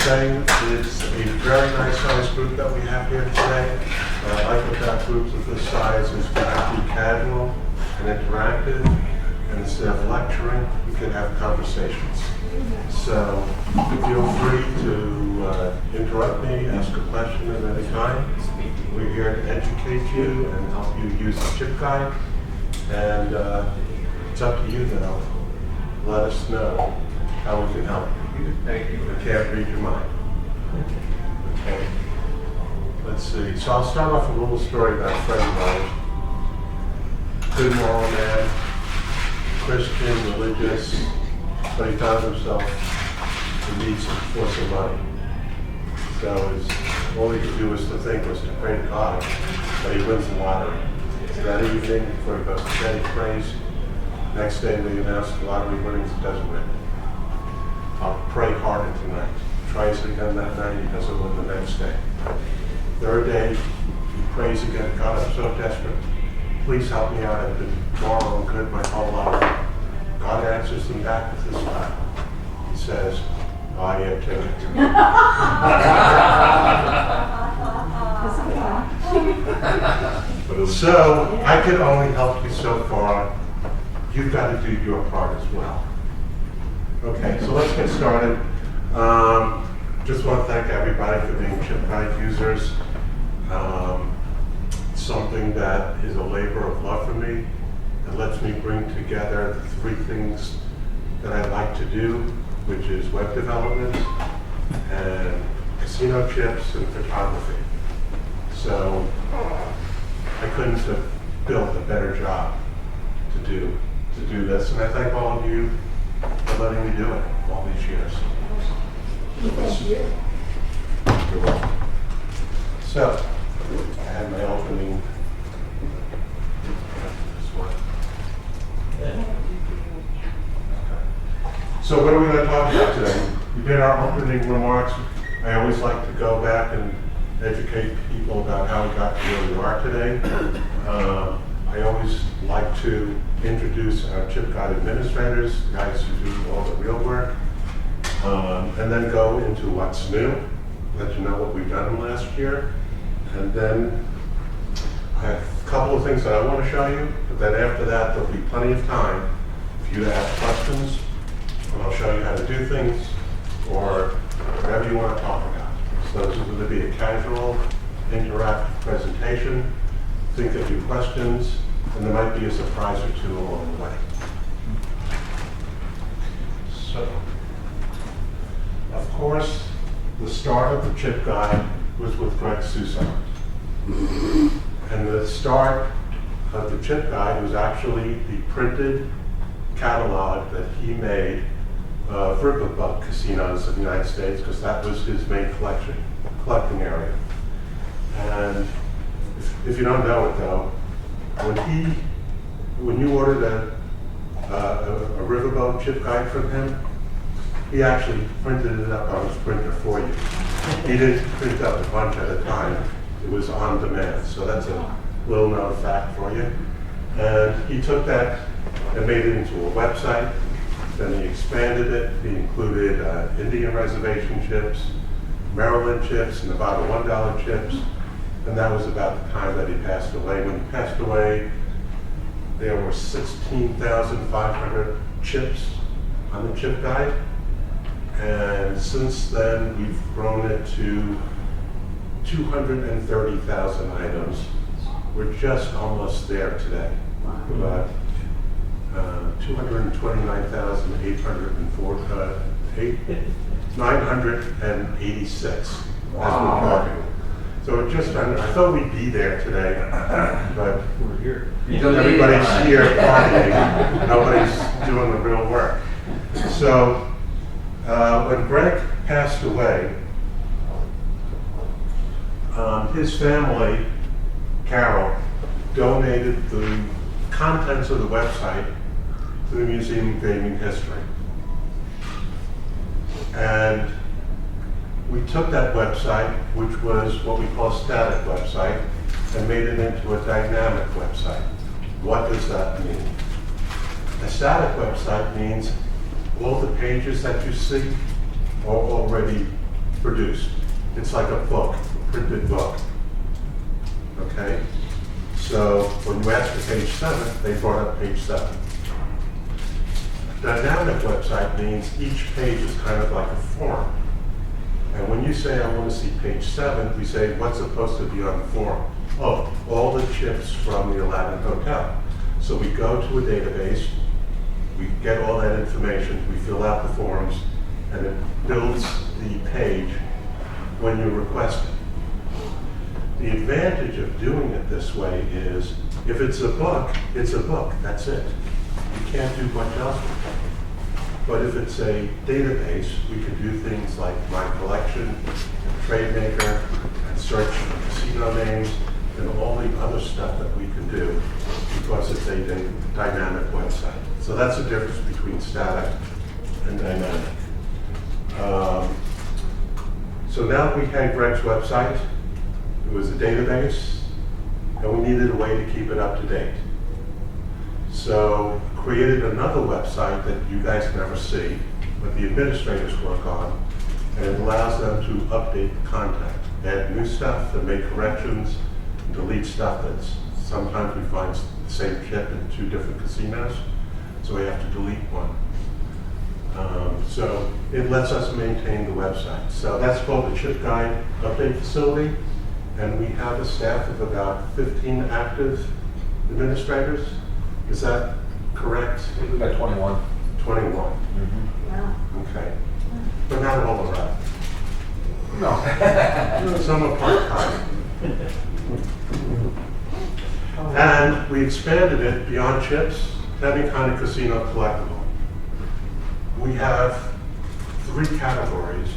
saying, it's a very nice sized group that we have here today. What I like about groups of this size is we can be casual and interactive, and instead of lecturing, we can have conversations. So feel free to interrupt me, ask a question at any time. We're here to educate you and help you use the chip guide. And it's up to you though. Let us know how we can help. Thank you. I can't read your mind. Okay. Let's see. So I'll start off with a little story about a friend of mine. Good moral man, Christian, religious, but he found himself in need for some money. So all he could do was to think was to pray to God that he wins the lottery. So that evening, before he goes to bed, he prays. Next day, they announce the lottery winnings, he doesn't win. I'll pray harder tonight. Tries it again that night, he doesn't win the next day. Third day, he prays again. God, I'm so desperate. Please help me out. I've been moral and good my whole life. God answers him back with this smile. He says, I am taken. So, I can only help you so far. You've got to do your part as well. Okay, so let's get started. Just want to thank everybody for being chip guide users. Something that is a labor of love for me. It lets me bring together the three things that I like to do, which is web development and casino chips and photography. So I couldn't have built a better job to do this, and I thank all of you for letting me do it all these years. Thank you. You're welcome. So, I had my opening. This one. Okay. So what are we going to talk about today? We did our opening remarks. I always like to go back and educate people about how we got to where we are today. I always like to introduce our chip guide administrators, the guys who do all the real work, and then go into what's new, let you know what we've done in the last year, and then I have a couple of things that I want to show you, but then after that there'll be plenty of time for you to ask questions, and I'll show you how to do things, or whatever you want to talk about. So this is going to be a casual, interactive presentation. Think of your questions, and there might be a surprise or two along the way. So, of course, the start of the chip guide was with Greg Sousa. And the start of the chip guide was actually the printed catalog that he made of riverboat casinos in the United States, because that was his main collecting area. And if you don't know it though, when you ordered a riverboat chip guide from him, he actually printed it up on his printer for you. He didn't print up a bunch at a time. It was on demand. So that's a little known fact for you. And he took that and made it into a website. Then he expanded it. He included Indian reservation chips, Maryland chips, Nevada $1 chips. And that was about the time that he passed away. When he passed away, there were 16,500 chips on the chip guide. And since then, we've grown it to 230,000 items. We're just almost there today. About 986 as we're talking. So just under, I thought we'd be there today, but We're here. everybody's here partying. Nobody's doing the real work. So when Greg passed away, his family, Carol, donated the contents of the website to the Museum of Gaming History. And we took that website, which was what we call a static website, and made it into a dynamic website. What does that mean? A static website means all the pages that you see are already produced. It's like a book, a printed book. Okay? So when you ask for page 7, they brought up page 7. Dynamic website means each page is kind of like a form. And when you say, I want to see page 7, we say, what's supposed to be on the form? Oh, all the chips from the Aladdin Hotel. So we go to a database, we get all that information, we fill out the forms, and it builds the page when you request it. The advantage of doing it this way is, if it's a book, that's it. You can't do much else with it. But if it's a database, we can do things like My Collection, and Trade Maker, and search for casino names, and all the other stuff that we can do because it's a dynamic website. So that's the difference between static and dynamic. So now we had Greg's website. It was a database, and we needed a way to keep it up to date. So created another website that you guys never see, but the administrators work on, and it allows them to update the content, add new stuff, and make corrections, and delete stuff that's sometimes we find the same chip in 2 different casinos, so we have to delete one. So it lets us maintain the website. So that's called the Chip Guide Update Facility, and we have a staff of about 15 active administrators. Is that correct? We've got 21. 21. Wow. Okay. But not all around. No. Some are part-time. And we expanded it beyond chips to any kind of casino collectible. We have 3 categories.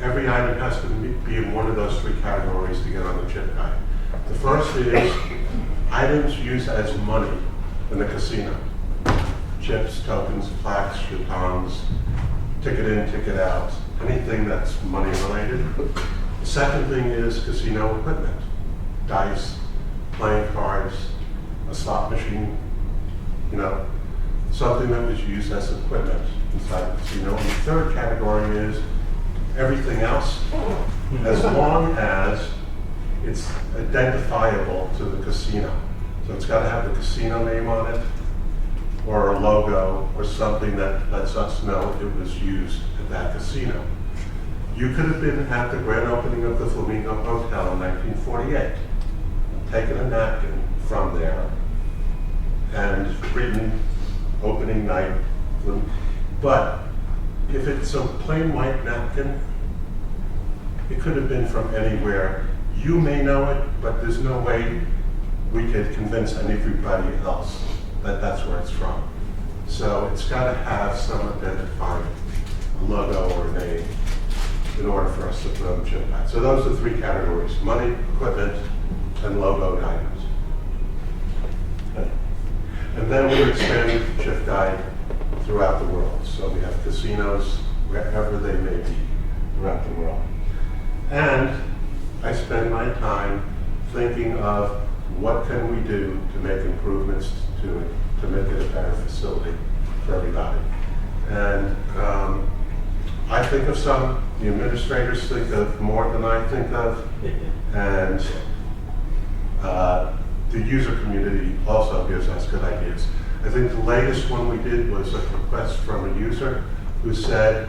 Every item has to be in one of those 3 categories to get on the chip guide. The first is items used as money in the casino. Chips, tokens, plaques, jetons, ticket in, ticket out, anything that's money related. The second thing is casino equipment. Dice, playing cards, a slot machine, something that was used as equipment inside the casino. And the third category is everything else, as long as it's identifiable to the casino. So it's got to have the casino name on it, or a logo, or something that lets us know it was used at that casino. You could have been at the grand opening of the Flamingo Hotel in 1948, taken a napkin from there, and written opening night. But if it's a plain white napkin, it could have been from anywhere. You may know it, but there's no way we could convince everybody else that that's where it's from. So it's got to have some identifying logo or name in order for us to put on the chip guide. So those are the 3 categories: money, equipment, and logoed items. Okay. And then we're expanding the chip guide throughout the world. So we have casinos wherever they may be throughout the world. And I spend my time thinking of what can we do to make improvements to it, to make it a better facility for everybody. And I think of some, the administrators think of more than I think of, and the user community also gives us good ideas. I think the latest one we did was a request from a user who said,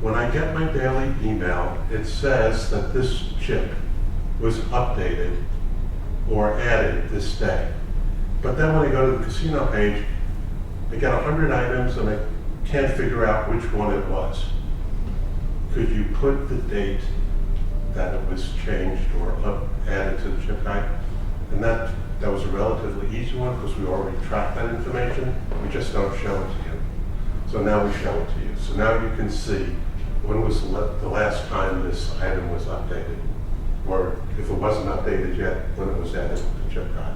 when I get my daily email, it says that this chip was updated or added this day. But then when I go to the casino page, I get 100 items and I can't figure out which one it was. Could you put the date that it was changed or added to the chip guide? And that was a relatively easy one because we already tracked that information. We just don't show it to you. So now we show it to you. So now you can see when was the last time this item was updated, or if it wasn't updated yet, when it was added to the chip guide.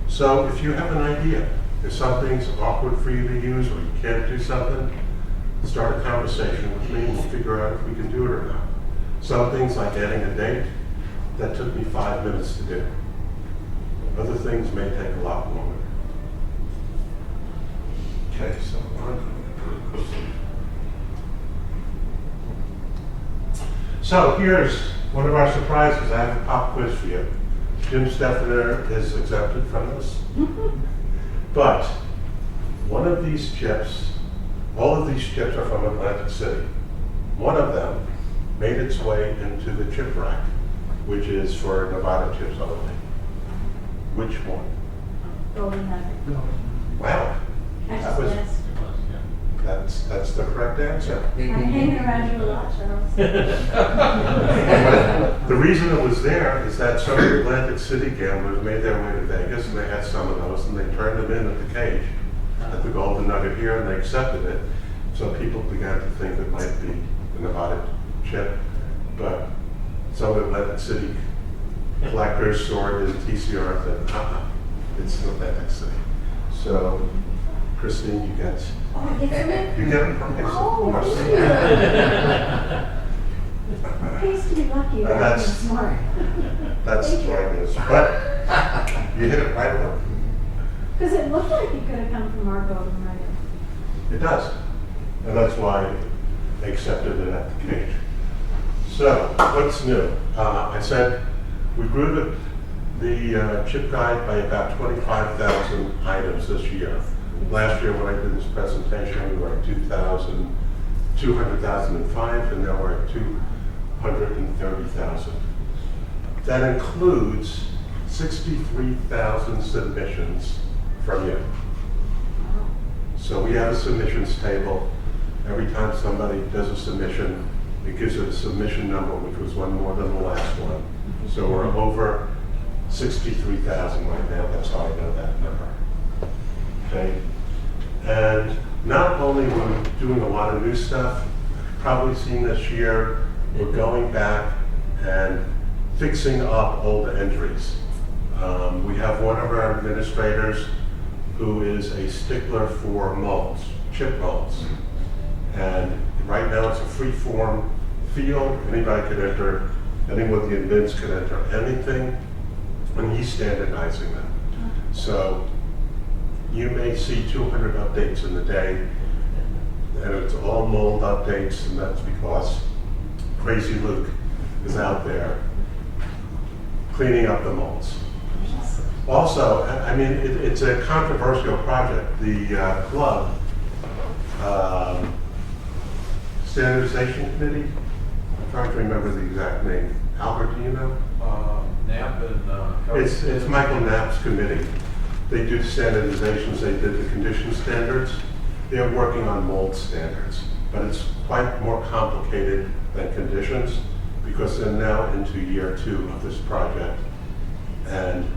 So if you have an idea, if something's awkward for you to use or you can't do something, start a conversation with me and we'll figure out if we can do it or not. Some things like adding a date, that took me 5 minutes to do. Other things may take a lot longer. Okay, so on. So here's one of our surprises. I have a pop quiz for you. Jim Steffner is exempted from this. But one of these chips, all of these chips are from Atlantic City. One of them made its way into the chip rack, which is for Nevada chips only. Which one? Golden nugget. Wow, that was, that's the correct answer. I'm hanging around you a lot, Charles. The reason it was there is that some Atlantic City gamblers made their way to Vegas and they had some of those and they turned them in at the cage at the Golden Nugget here and they accepted it. So people began to think it might be the Nevada chip, but some Atlantic City collectors saw it in TCR and said, it's Atlantic City. So, Christine, you get Oh, I get to it? a prize, of Oh, course. thank you. It pays to be lucky rather than that's- smart. That's Thank you. what it is. But you hit it right away. Because it looked like it could have come from our golden nugget. It does. And that's why they accepted it at the cage. So, what's new? I said we grew the chip guide by about 25,000 items this year. Last year when I did this presentation, we were at 200,005, and now we're at 230,000. That includes 63,000 submissions from you. So we have a submissions table. Every time somebody does a submission, it gives it a submission number, which was one more than the last one. So we're over 63,000 right now. That's how I know that number. Okay. And not only were we doing a lot of new stuff, you've probably seen this year, we're going back and fixing up old entries. We have one of our administrators who is a stickler for molds, chip molds. And right now it's a free form field. Anybody can enter, anyone with the invents can enter anything, and he's standardizing them. So you may see 200 updates in the day, and it's all mold updates, and that's because Crazy Luke is out there cleaning up the molds. Also, I mean, it's a controversial project. The club standardization committee, I'm trying to remember the exact name. Albert, do you know? Knapp and It's Michael Knapp's committee. They do standardizations, they did the condition standards. They're working on mold standards, but it's quite more complicated than conditions because they're now into year 2 of this project. And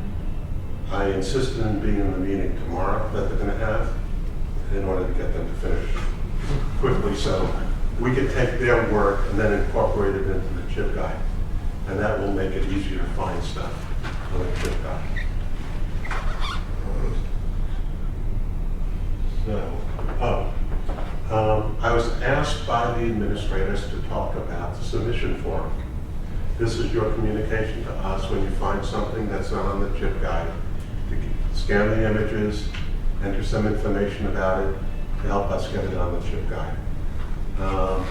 I insisted in being in the meeting tomorrow that they're gonna have in order to get them to finish quickly so we can take their work and then incorporate it into the chip guide. And that will make it easier to find stuff on the chip guide. I was asked by the administrators to talk about the submission form. This is your communication to us when you find something that's not on the chip guide. To scan the images, enter some information about it to help us get it on the chip guide. A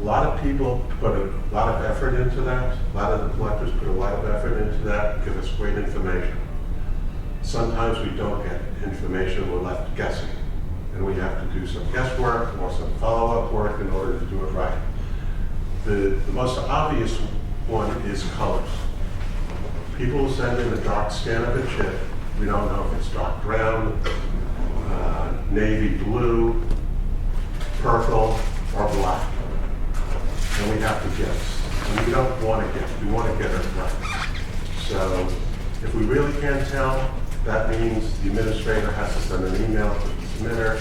lot of people put a lot of effort into that. A lot of the collectors put a lot of effort into that, give us great information. Sometimes we don't get information, we're left guessing. And we have to do some guesswork or some follow-up work in order to do it right. The most obvious one is colors. People will send in a dark scan of a chip. We don't know if it's dark brown, navy blue, purple, or black. And we have to guess. And we don't want to guess, we want to get it right. So if we really can't tell, that means the administrator has to send an email to the submitter,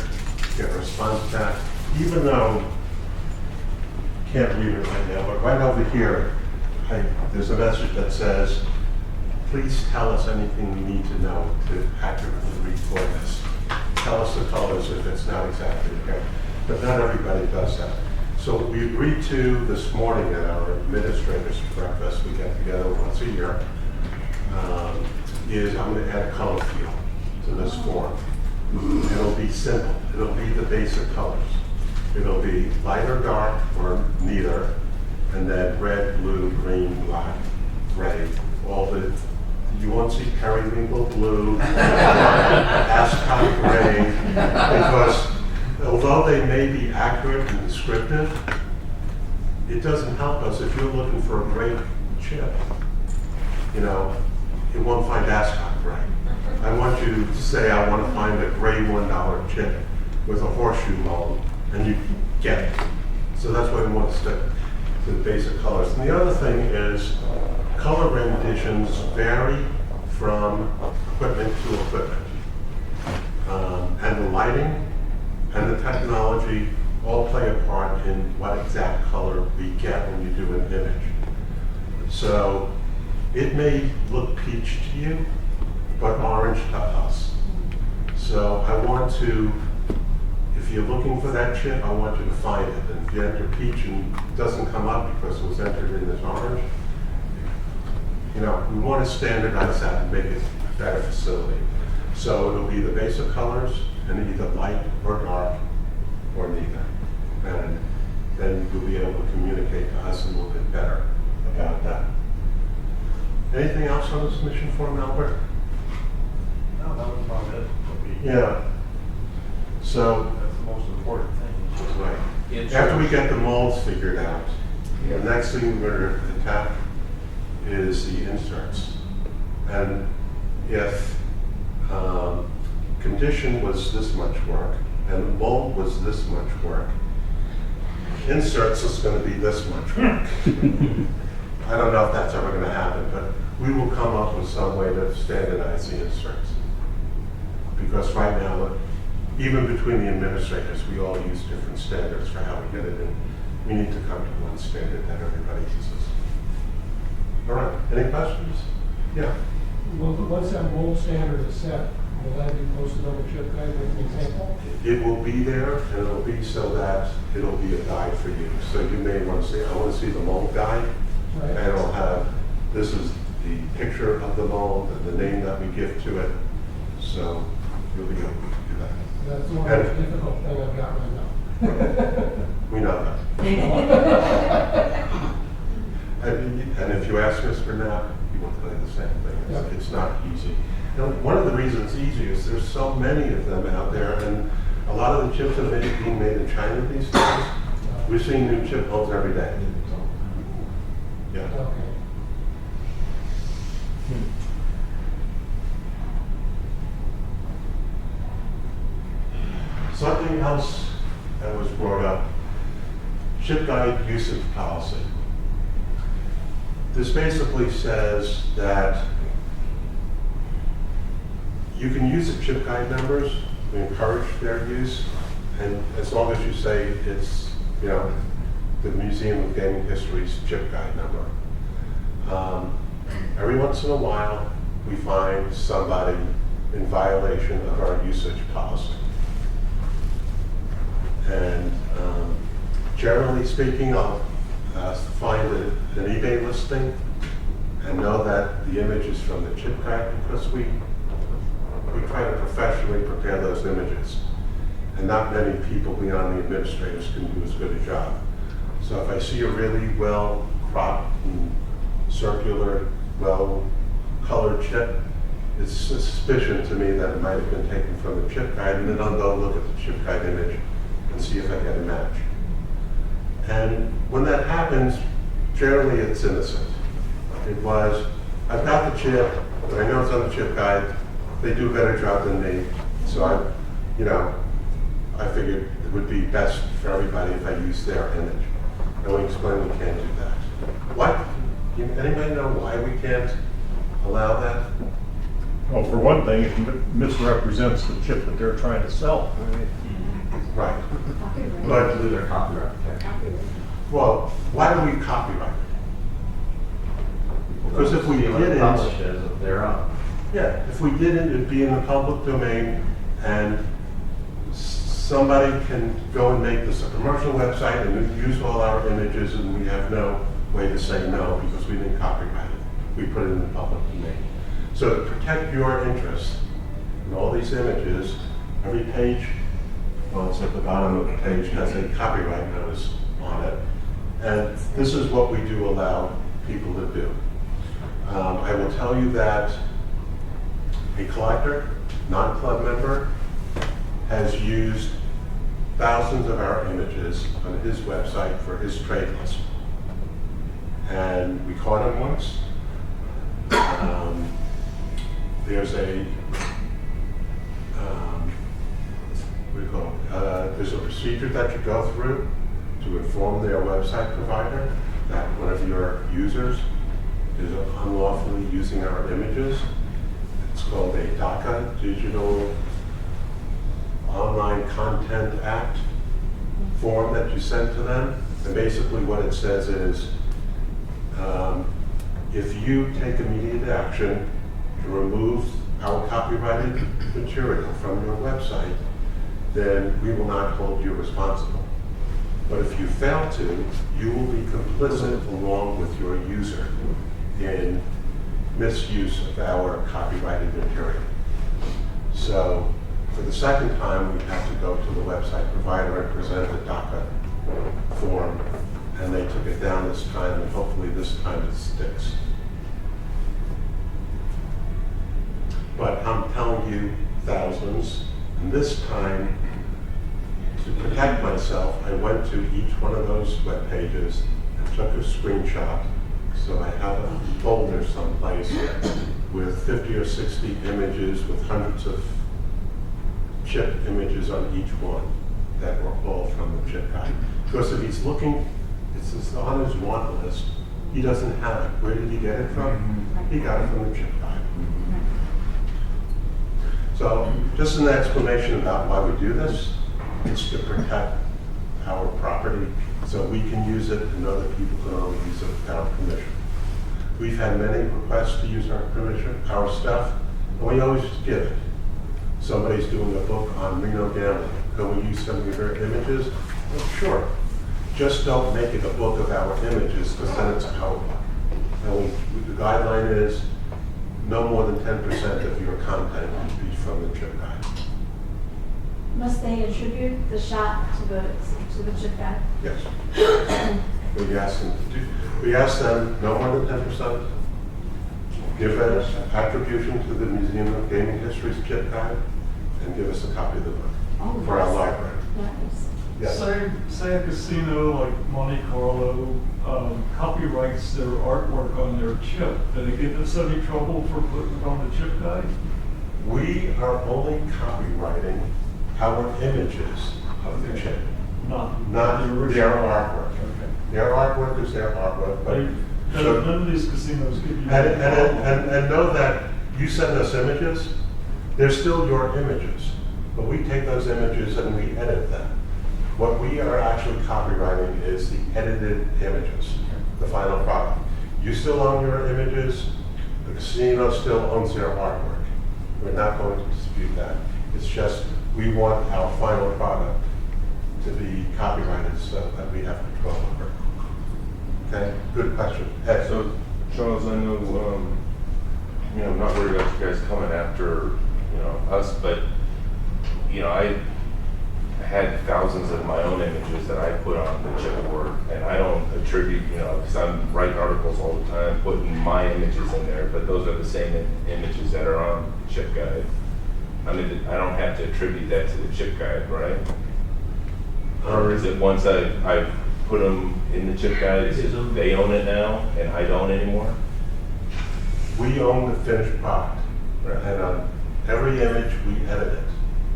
get a response back, even though you can't read it right now, but right over here, there's a message that says, please tell us anything we need to know to accurately record this. Tell us the colors if it's not exactly okay. But not everybody does that. So we agreed to this morning at our administrators breakfast, we get together once a year, is I'm going to add a color field to this form. It'll be simple. It'll be the basic colors. It'll be light or dark or neither. and then red, blue, green, black, gray, you won't see periwinkle blue, ascot gray, because although they may be accurate and descriptive, it doesn't help us if you're looking for a great chip. You won't find ascot gray. I want you to say, I want to find a gray $1 chip with a horseshoe mold, and you get it. So that's why we want to stick to the basic colors. And the other thing is, color renditions vary from equipment to equipment. And the lighting and the technology all play a part in what exact color we get when you do an image. So it may look peach to you, but orange to us. So I want to, if you're looking for that chip, I want you to find it. And if you enter peach and it doesn't come up because it was entered in as orange, we want to standardize that and make it a better facility. So it'll be the basic colors and either light or dark or neither. And then you'll be able to communicate to us a little bit better about that. Anything else on the submission form, Albert? No, that was about it. Yeah. So, That's the most important thing. right. After we get the molds figured out, the next thing we're going to attack is the inserts. And if condition was this much work and the mold was this much work, inserts is going to be this much work. I don't know if that's ever going to happen, but we will come up with some way to standardize the inserts. Because right now, even between the administrators, we all use different standards for how we get it in. We need to come to one standard that everybody uses. All right, any questions? Yeah. Well, once that mold standard is set, will that be posted on the chip guide as an example? It will be there, and it'll be so that it'll be a guide for you. So you may want to see, I want to see the mold guide, Right. and it'll have, this is the picture of the mold and the name that we give to it. So you'll be able to do that. That's the most difficult thing I've got right now. We know that. And if you ask Mr. Knapp, he will tell you the same thing. It's not easy. One of the reasons it's easy is there's so many of them out there, and a lot of the chips are being made in China these days. We're seeing new chip molds every day. Yeah. Okay. Something else that was brought up, chip guide usage policy. This basically says that you can use the chip guide numbers, we encourage their use, and as long as you say it's, the Museum of Gaming History's chip guide number. Every once in a while, we find somebody in violation of our usage policy. And generally speaking, I'll find an eBay listing and know that the image is from the chip guide because we try to professionally prepare those images. And not many people beyond the administrators can do as good a job. So if I see a really well cropped and circular, well colored chip, it's a suspicion to me that it might have been taken from the chip guide, and then I'll go look at the chip guide image and see if I get a match. And when that happens, generally it's innocent. It was, I've got the chip, but I know it's on the chip guide, they do a better job than me, so I figured it would be best for everybody if I use their image. And we explain we can't do that. What? Anybody know why we can't allow that? Well, for one thing, it misrepresents the chip that they're trying to sell. Right. Copyright. But, Their copyright protection. Copyright. well, why do we copyright it? Because if we didn't, Publish it as of their own. yeah, if we didn't, it'd be in the public domain, and somebody can go and make this a commercial website and use all our images, and we have no way to say no because we didn't copyright it. We put it in the public domain. So to protect your interest in all these images, every page, well, it's at the bottom of the page, has a copyright notice on it. And this is what we do allow people to do. I will tell you that a collector, non-club member, has used thousands of our images on his website for his trade list. And we caught him once. There's a, what do you call it? There's a procedure that you go through to inform their website provider that one of your users is unlawfully using our images. It's called a DACA, Digital Online Content Act form that you send to them. And basically what it says is, if you take immediate action to remove our copyrighted material from your website, then we will not hold you responsible. But if you fail to, you will be complicit along with your user in misuse of our copyrighted material. So for the second time, we have to go to the website provider and present a DACA form, and they took it down this time, and hopefully this time it sticks. But I'm telling you, thousands, and this time, to protect myself, I went to each one of those web pages and took a screenshot. So I have a folder someplace with 50 or 60 images with hundreds of chip images on each one that were all from the chip guy. Because if he's looking, it's on his want list, he doesn't have it. Where did he get it from? He got it from the chip guy. So just an explanation about why we do this. It's to protect our property so we can use it and other people can only use it without permission. We've had many requests to use our permission, our stuff, and we always just give it. Somebody's doing a book on Reno gambling. Can we use some of your images? Well, sure. Just don't make it a book of our images, because then it's our book. And the guideline is no more than 10% of your content should be from the chip guide. Must they attribute the shot to the chip guy? Yes. We ask them no more than 10%. Give us attribution to the Museum of Gaming History's chip guide, and give us a copy of the book Oh, for our nice. library. Nice. Yes. Say a casino like Monte Carlo copyrights their artwork on their chip. Do they get us any trouble for putting it on the chip guide? We are only copyrighting our images of the chip, Not not the their original. artwork. Okay. Their artwork is their artwork, but None of these casinos give you. and know that you send us images, they're still your images, but we take those images and we edit them. What we are actually copyrighting is the edited images, the final product. You still own your images, the casino still owns their artwork. We're not going to dispute that. It's just, we want our final product to be copyrighted so that we have control over it. Okay, good question. Ed? So, Charles, I know, I'm not worried about you guys coming after, us, but, I had thousands of my own images that I put on the chipboard, and I don't attribute, because I'm writing articles all the time, putting my images in there, but those are the same images that are on the chip guide. I mean, I don't have to attribute that to the chip guide, right? Or is it once I've put them in the chip guide, is it they own it now and I don't anymore? We own the finished product. Right. And on every image, we edit it.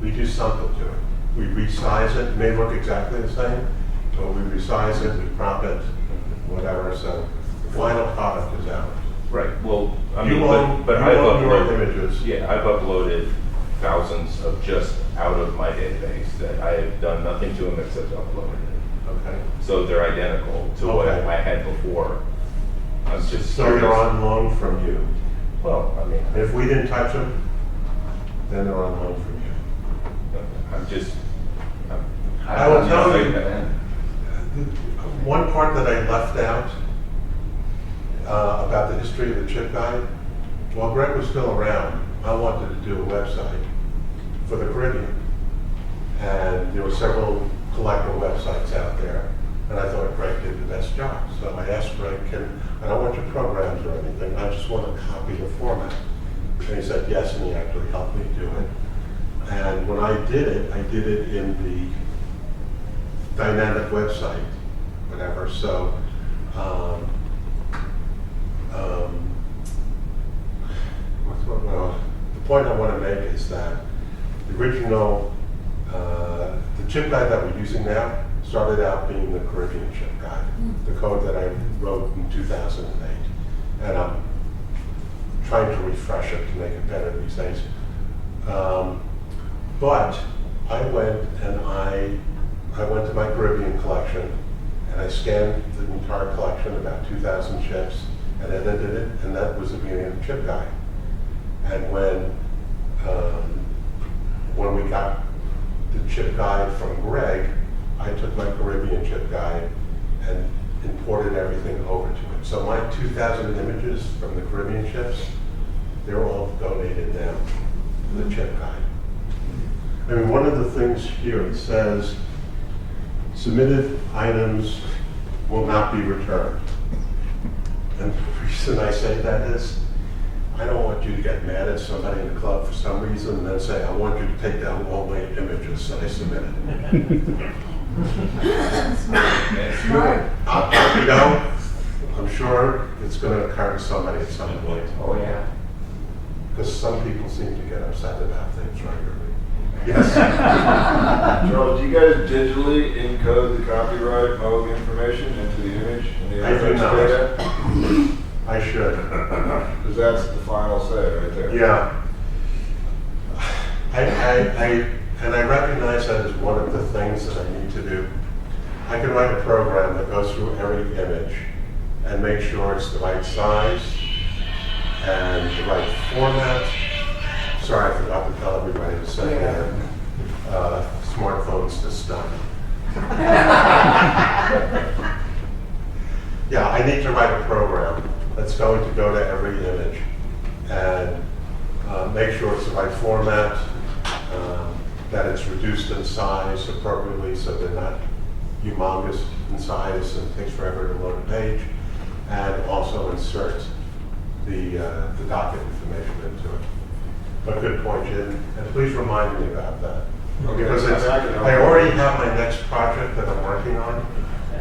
We do something to it. We resize it. It may look exactly the same, but we resize it, we crop it, whatever. So the final product is ours. Right, well, I You mean, own- but you I've own your uploaded, images. yeah, I've uploaded thousands of just out of my database that I have done nothing to them except uploaded it. Okay. So they're identical to what Okay. I had before. I'm just So curious. they're on loan from you. Well, I mean, If we didn't touch them, then they're on loan from you. I'm just, I will tell you, that. one part that I left out about the history of the chip guide, while Greg was still around, I wanted to do a website for the Caribbean. And there were several collector websites out there. And I thought Greg did the best job. So I asked Greg, I don't want your programs or anything, I just want to copy the format. And he said yes, and he actually helped me do it. And when I did it in the dynamic website, whatever. So, the point I want to make is that the original, the chip guide that we're using now started out being the Caribbean chip guide, the code that I wrote in 2008. And I'm trying to refresh it to make it better these days. But I went to my Caribbean collection and I scanned the entire collection, about 2,000 chips, and edited it, and that was the beginning of the chip guide. And when we got the chip guide from Greg, I took my Caribbean chip guide and imported everything over to it. So my 2,000 images from the Caribbean chips, they're all donated now to the chip guide. I mean, one of the things here, it says, submitted items will not be returned. And the reason I say that is, I don't want you to get mad at somebody in the club for some reason and then say, I want you to take down all my images that I submitted. Smart. You know, I'm sure it's going to occur to somebody at some point. Oh, yeah. Because some people seem to get upset about things regularly. Yes. Charles, do you guys digitally encode the copyright mode information into the image and the I do FX not. data? I should. Because that's the final say right there. Yeah. And I recognize that as one of the things that I need to do. I can write a program that goes through every image and make sure it's the right size and the right format. Sorry, I forgot to tell everybody to say smartphones to stun. Yeah, I need to write a program that's going to go to every image and make sure it's the right format, that it's reduced in size appropriately so they're not humongous in size and it takes forever to load a page, and also insert the docket information into it. But good point, Jim, and please remind me about that. Okay. Because I already have my next project that I'm working on,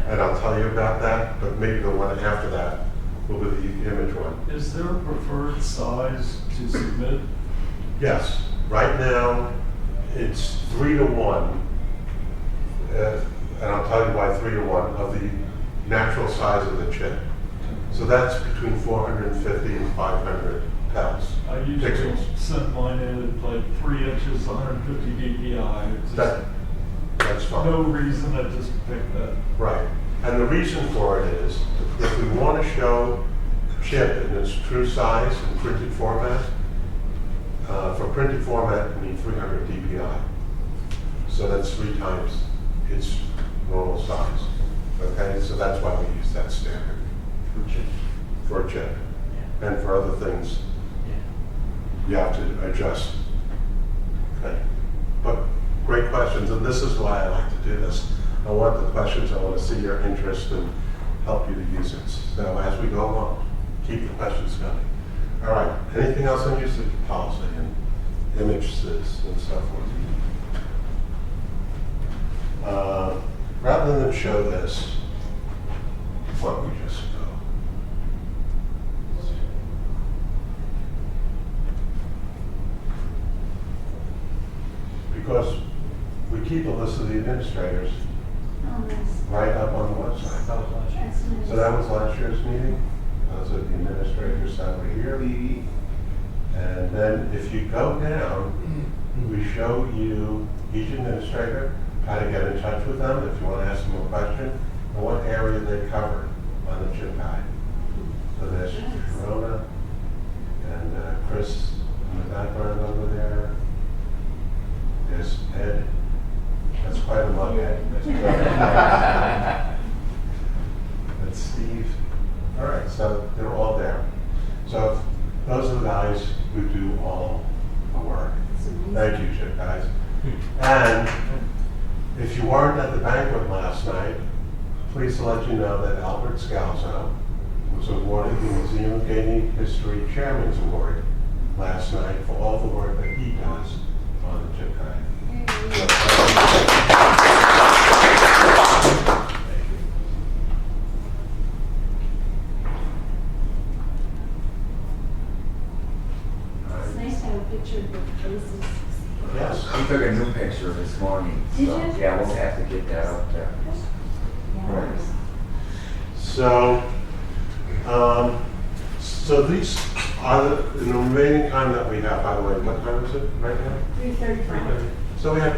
and I'll tell you about that, but maybe the one after that will be the image one. Is there a preferred size to submit? Yes, right now, it's 3-to-1, and I'll tell you why 3-to-1, of the natural size of the chip. So that's between 450 and 500 pounds. I usually Pixels. send mine in at like 3 inches, 150 dpi. It's just That's fine. no reason, I just picked that. Right. And the reason for it is, if we want to show chip in its true size in printed format, for printed format, we need 300 dpi. So that's 3 times its normal size. Okay, so that's why we use that standard for a chip. And for other things, you have to adjust. Okay. But great questions, and this is why I like to do this. I want the questions, I want to see your interest and help you to use it. So as we go along, keep the questions coming. All right, anything else on usage policy and images and so forth? Rather than show this, why don't we just go? Because we keep a list of the administrators Oh, nice. right up on the website. That was last year. That's nice. So that was last year's meeting. Those are the administrators that were here. And then if you go down, we show you each administrator, how to get in touch with them if you want to ask them a question, and what area they cover on the chip guide. So there's Sharona and Chris in the background over there. There's Ed. That's quite a mug, Ed. That's Steve. All right, so they're all there. So those are the guys who do all the work. Thank you, chip guys. And if you weren't at the banquet last night, please let you know that Albert Scalzo was awarded the Museum of Gaming History Chairman's Award last night for all the work that he does on the chip guide. It's nice to have a picture of the faces. Yes. We took a new picture this morning. Did so, you? Yeah, we'll have to get that up there. Yeah. So, so these are the, in the remaining time that we have, by the way, what time is it right now? 3:35. So we have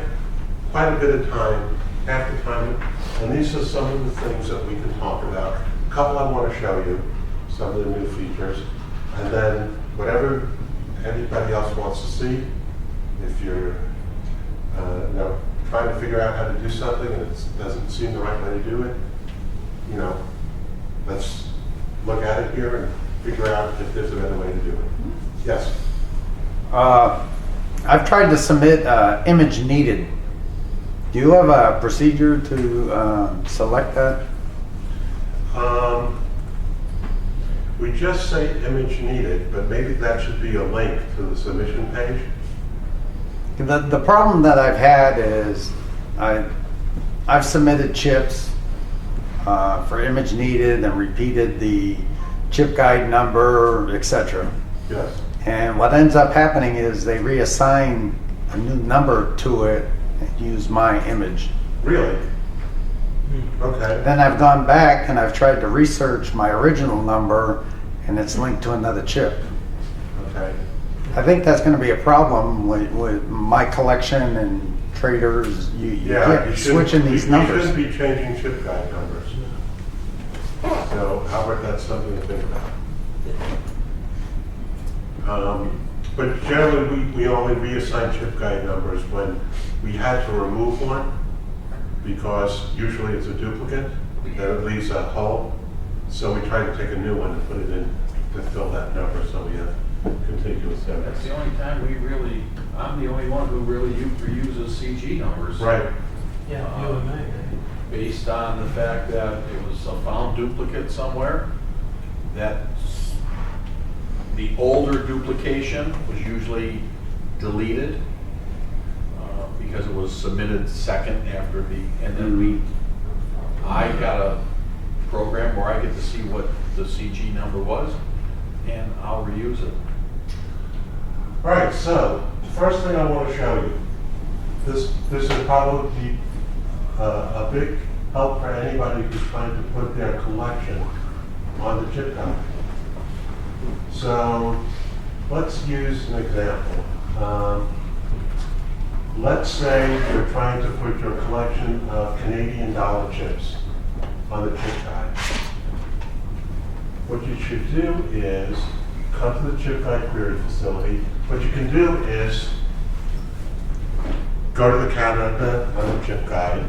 quite a bit of time, half the time, and these are some of the things that we can talk about. A couple I want to show you, some of the new features, and then whatever anybody else wants to see, if you're trying to figure out how to do something and it doesn't seem the right way to do it, let's look at it here and figure out if there's a better way to do it. Yes? I've tried to submit image needed. Do you have a procedure to select that? We just say image needed, but maybe that should be a link to the submission page. The problem that I've had is I've submitted chips for image needed and repeated the chip guide number, etc. Yes. And what ends up happening is they reassign a new number to it and use my image. Really? Okay. Then I've gone back and I've tried to research my original number and it's linked to another chip. Okay. I think that's going to be a problem with my collection and traders. You Yeah, keep switching these you numbers. shouldn't be changing chip guide numbers. So, Albert, that's something to think about. But generally, we only reassign chip guide numbers when we had to remove one, because usually it's a duplicate, that it leaves a hole. So we try to take a new one and put it in to fill that number, so we have contiguous That's numbers. the only time I'm the only one who really reuses CG numbers. Right. Yeah, you and me. Based on the fact that it was a found duplicate somewhere, that the older duplication was usually deleted because it was submitted second after and then I got a program where I get to see what the CG number was, and I'll reuse it. All right, so the first thing I want to show you, this is probably a big help for anybody who's trying to put their collection on the chip guide. So let's use an example. Let's say you're trying to put your collection of Canadian dollar chips on the chip guide. What you should do is come to the chip guide query facility. What you can do is go to the cabinet on the chip guide,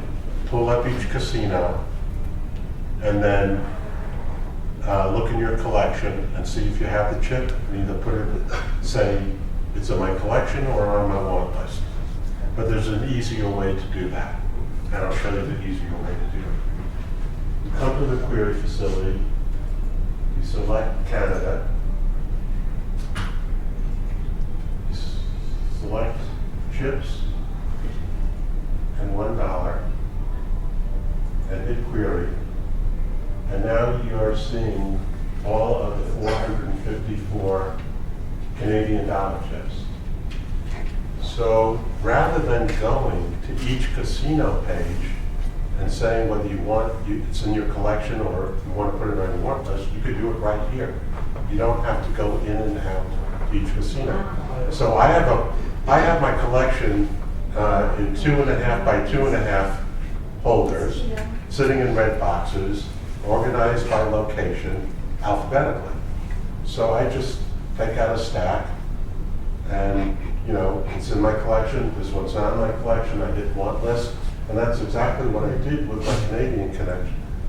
pull up each casino, and then look in your collection and see if you have the chip, and either put it, say it's in my collection or on my want list. But there's an easier way to do that, and I'll show you the easier way to do it. You come to the query facility, you select Canada, you select chips and $1, and hit query. And now you are seeing all of the 454 Canadian dollar chips. So rather than going to each casino page and saying whether you want it's in your collection or you want to put it on your want list, you could do it right here. You don't have to go in and out each casino. So I have my collection in 2.5 by 2.5 holders, sitting in red boxes, organized by location, alphabetically. So I just take out a stack, and it's in my collection. This one's not in my collection. I hit want list, and that's exactly what I did with my Canadian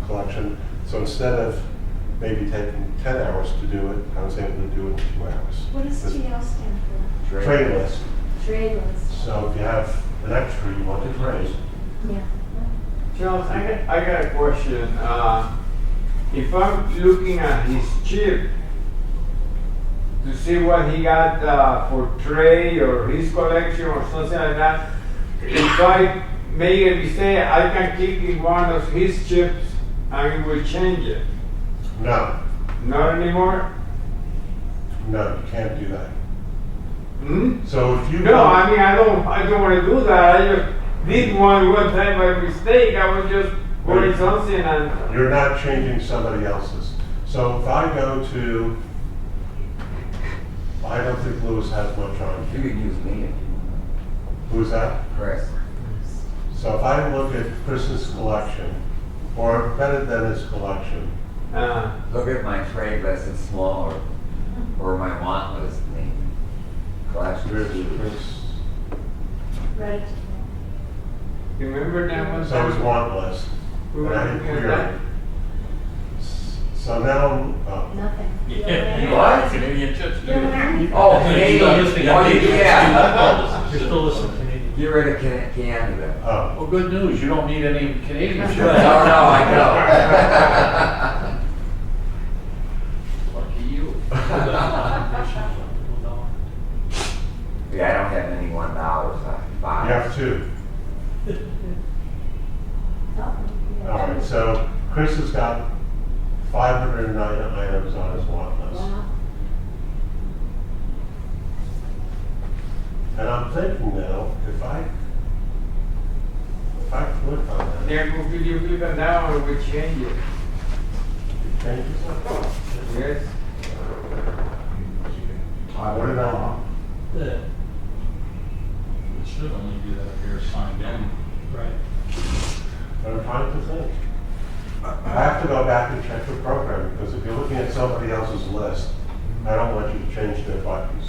collection. So instead of maybe taking 10 hours to do it, I was able to do it in 2 hours. What does TL stand for? Trade list. Trade list. So if you have an extra you want to trade, Yeah. Charles, I got a question. If I'm looking at his chip to see what he got for trade or his collection or something like that, if I make a mistake, I can click in one of his chips and it will change it. No, Not anymore? no, you can't do that. Hmm? So if you. No, I mean, I don't want to do that. I just did one time by mistake. I was just putting something and. You're not changing somebody else's. So if I go to, I don't think Lewis has much on You here. could use me if you want. Who's that? Chris. So if I look at Chris's collection, or better than his collection, Look at my trade list, it's smaller, or my want list, name. here's Collection. Chris. Right. Remember that one So his time? want list. We And were I looking at clear that. it. So now, Nothing. Yeah. What? Canadian chips, do Oh, Still Canadian. listening Oh, on you- Canadian. yeah. You're still listening to me. Get rid of Canada. Well, good news, you don't need any Canadian chips. No, I know. Lucky you. Yeah, I don't have any $1 I can buy. you have two. Oh, All right, so Chris has got 509 items on his want list. Wow. And I'm thinking now, if I click on that, Then could you click on that one, we change it. it changes it. Yes. What did I? Yeah. It should only do that if you're signed in. Right. I'm trying to think. I have to go back and check the program, because if you're looking at somebody else's list, I don't want you to change their buttons.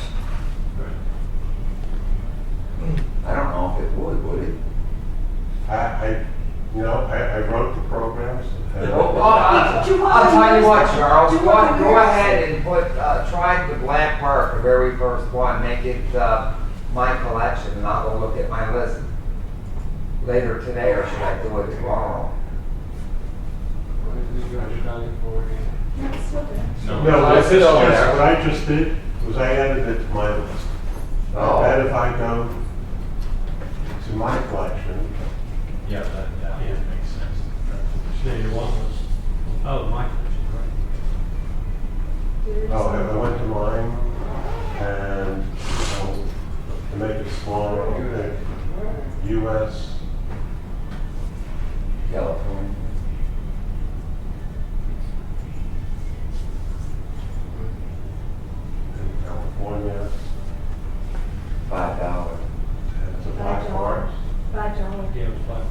I don't know if it would it? I wrote the programs. and- Well, I'll tell you what, Charles, go ahead and put, try the black part, the very first one, make it, my collection, and I'll go look at my list later today, or should I do it tomorrow? That's so good. No, It's still there. what I just did was I added it to my list. Oh. I bet if I go to my collection, Yeah, that makes sense. Yeah, your want list. Oh, my collection, right. I went to mine and to make it smaller, okay, US, California. in California, $5. and it's a black bar. $5. Yeah, it was $5.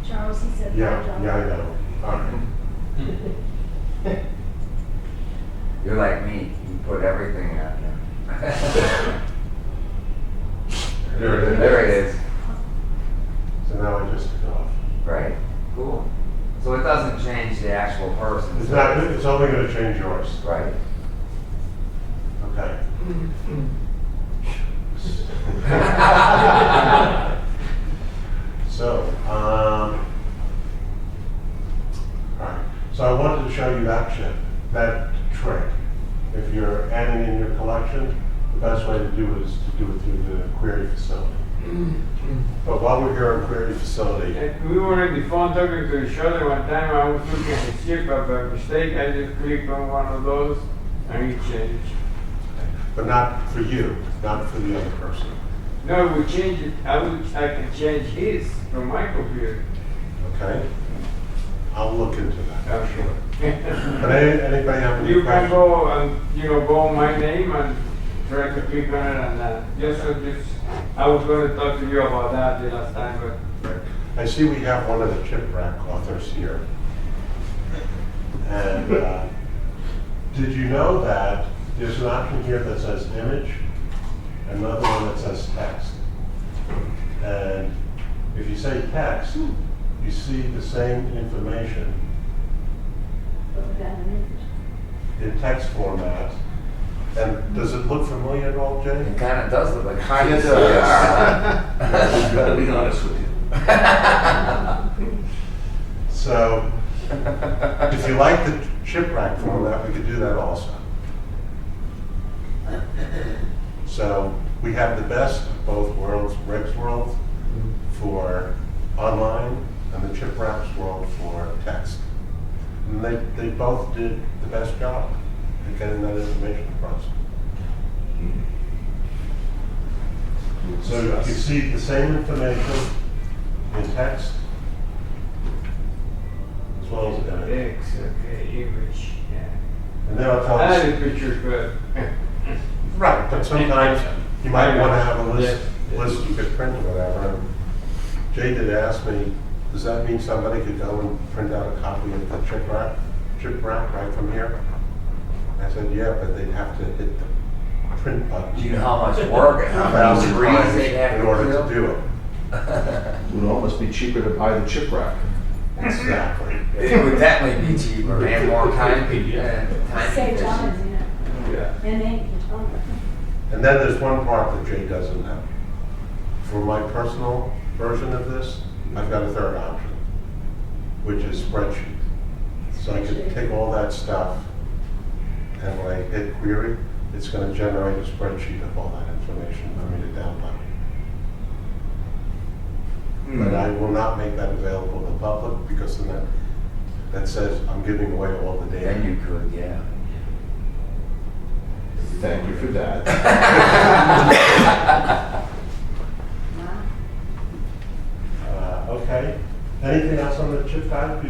Charles, he said $5. Yeah, I know. All right. You're like me, you put everything out there. There it is. There it is. So now I just took it off. Right, cool. So it doesn't change the actual person. It's not, it's only gonna change yours. Right. Okay. So, all right. So I wanted to show you that chip, that trick. If you're adding in your collection, the best way to do it is to do it through the query facility. But while we're here on query facility, We were on the phone talking to each other one time. I was looking at the chip, but by mistake, I just clicked on one of those and it changed. but not for you, not for the other person. No, we changed it. I can change his from my computer. Okay? I'll look into that. Okay. But anybody have any You can questions? go and, go on my name and try to click on it and, I was gonna talk to you about that the last time, but. I see we have one of the chip rack authors here. And did you know that there's an option here that says image, and another one that says text? And if you say text, you see the same information But we got an image. in text format. And does it look familiar at all, Jay? It kind of does look like. Kinda does. CCA. Gotta be honest with you. So, if you like the chip rack format, we could do that also. So, we have the best of both worlds, Rick's world for online and the chip rack's world for text. And they both did the best job at getting that information across. So you see the same information in text as well as in image. X, okay, image, yeah. And then I'll tell I you. had a picture, but Right, but sometimes you might want to have a list you could print or whatever. And Jay did ask me, does that mean somebody could go and print out a copy of the chip rack right from here? I said, yeah, but they'd have to hit the print button. Do you know how much work and how many 1,000 degrees times they have in to order fill? to do it. It would almost be cheaper to buy the chip rack. Exactly. It would definitely be cheaper and more time, time Save efficient. time, you know, Yeah. and ink and time. And then there's one part that Jay doesn't know. For my personal version of this, I've got a third option, which is spreadsheet. So I could take all that stuff, and when I hit query, it's going to generate a spreadsheet of all that information for me to download. But I will not make that available to the public because then that says I'm giving away all the data. Then you could, yeah. Thank you for that. Okay. Anything else on the chip guide on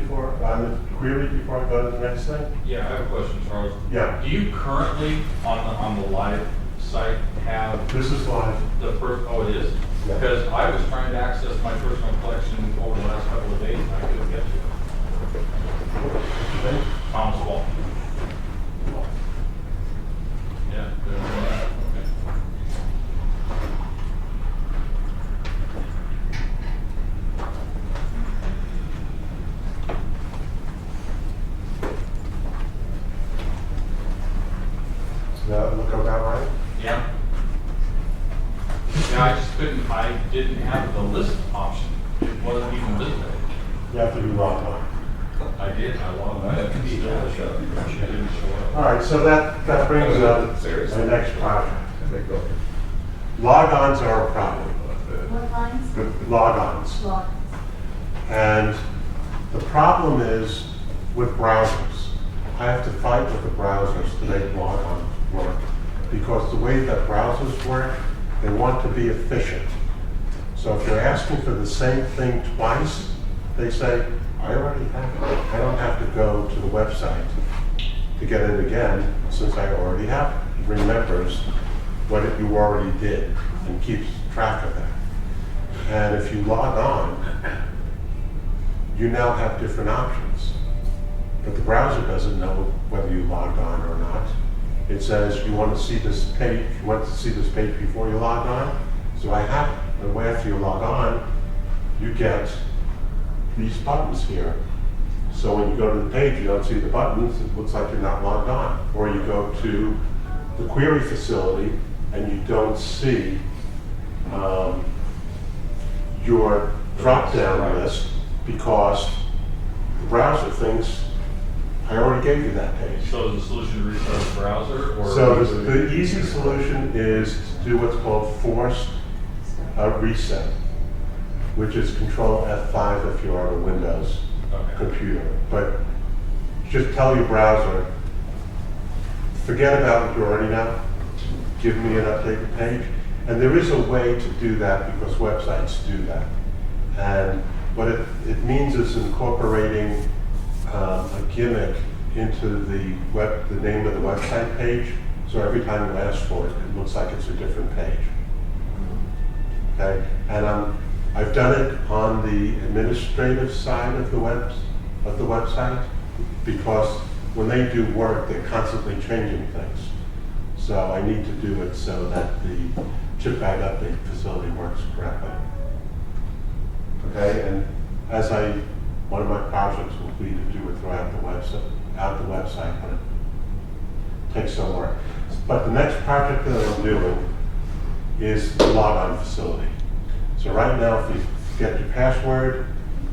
the query before I go to the next thing? Yeah, I have a question, Charles. Yeah. Do you currently, on the live site, have This is live. the first, oh, it is? Yeah. Because I was trying to access my personal collection over the last couple of days, and I couldn't get to it. Thomas Wall. Yeah. Okay. Does that look about right? Yeah. Yeah, I just couldn't, I didn't have the list option. It wasn't even visible. You have to be logged on. I did, I logged on. It didn't show up. All right, so that brings up the next project. Logons are a problem. What lines? Logons. Log. And the problem is with browsers. I have to fight with the browsers to make logons work. Because the way that browsers work, they want to be efficient. So if you're asking for the same thing twice, they say, I already have it. I don't have to go to the website to get it again, since I already have it. It remembers what you already did and keeps track of that. And if you log on, you now have different options. But the browser doesn't know whether you logged on or not. It says, you want to see this page, you want to see this page before you log on? So I have it. And after you log on, you get these buttons here. So when you go to the page, you don't see the buttons, it looks like you're not logged on. Or you go to the query facility and you don't see your drop-down list because the browser thinks, I already gave you that page. So is the solution to restart the browser? Or So the easy solution is to do what's called forced reset, which is Control F5 if you're on a Windows computer. But just tell your browser, forget about what you already know, give me an updated page. And there is a way to do that because websites do that. And what it means is incorporating a gimmick into the name of the website page. So every time you ask for it, it looks like it's a different page. Okay, and I've done it on the administrative side of the website because when they do work, they're constantly changing things. So I need to do it so that the chip bag update facility works correctly. Okay, and one of my projects will be to do it throughout the website, but it takes some work. But the next project that I'm doing is the logon facility. So right now, if you forget your password,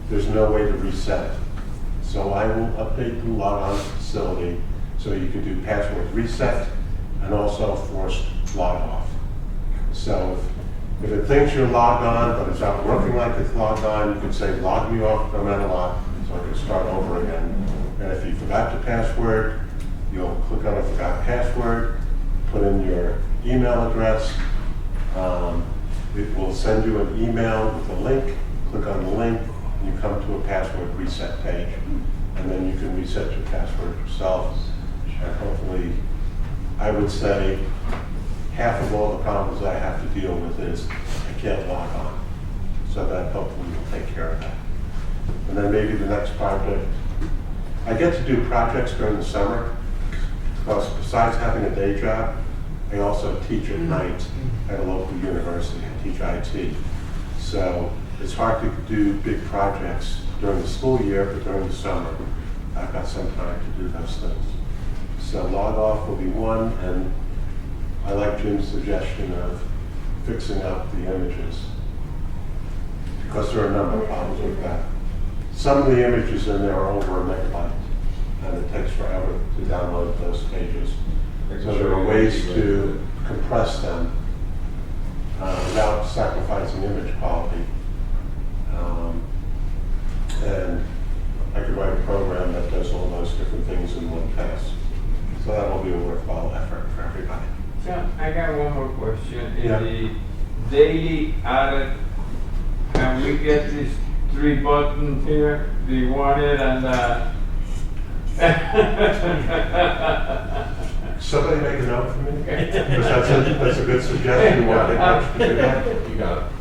there's no way to reset it. So I will update the logon facility so you can do password reset and also forced log off. So if it thinks you're logged on, but it's not working like it's logged on, you can say log me off no matter what, so I can start over again. And if you forgot the password, you'll click on a forgot password, put in your email address. It will send you an email with a link. Click on the link, and you come to a password reset page. And then you can reset your password yourself. And hopefully, I would say half of all the problems I have to deal with is I can't log on. So that hopefully will take care of that. And then maybe the next project, I get to do projects during the summer because besides having a day job, I also teach at night at a local university. I teach IT. So it's hard to do big projects during the school year, but during the summer, I've got some time to do those things. So log off will be one, and I like Jim's suggestion of fixing up the images because there are a number of problems with that. Some of the images in there are over a megabyte, and it takes forever to download those pages. So there are ways to compress them without sacrificing image quality. And I could write a program that does all those different things in one pass. So that will be a worthwhile effort for everybody. So I got one more question. Yeah. In the daily audit, can we get these 3 buttons here? The wanted and Somebody make a note for me? Because that's a good suggestion. You want to do that? You got it.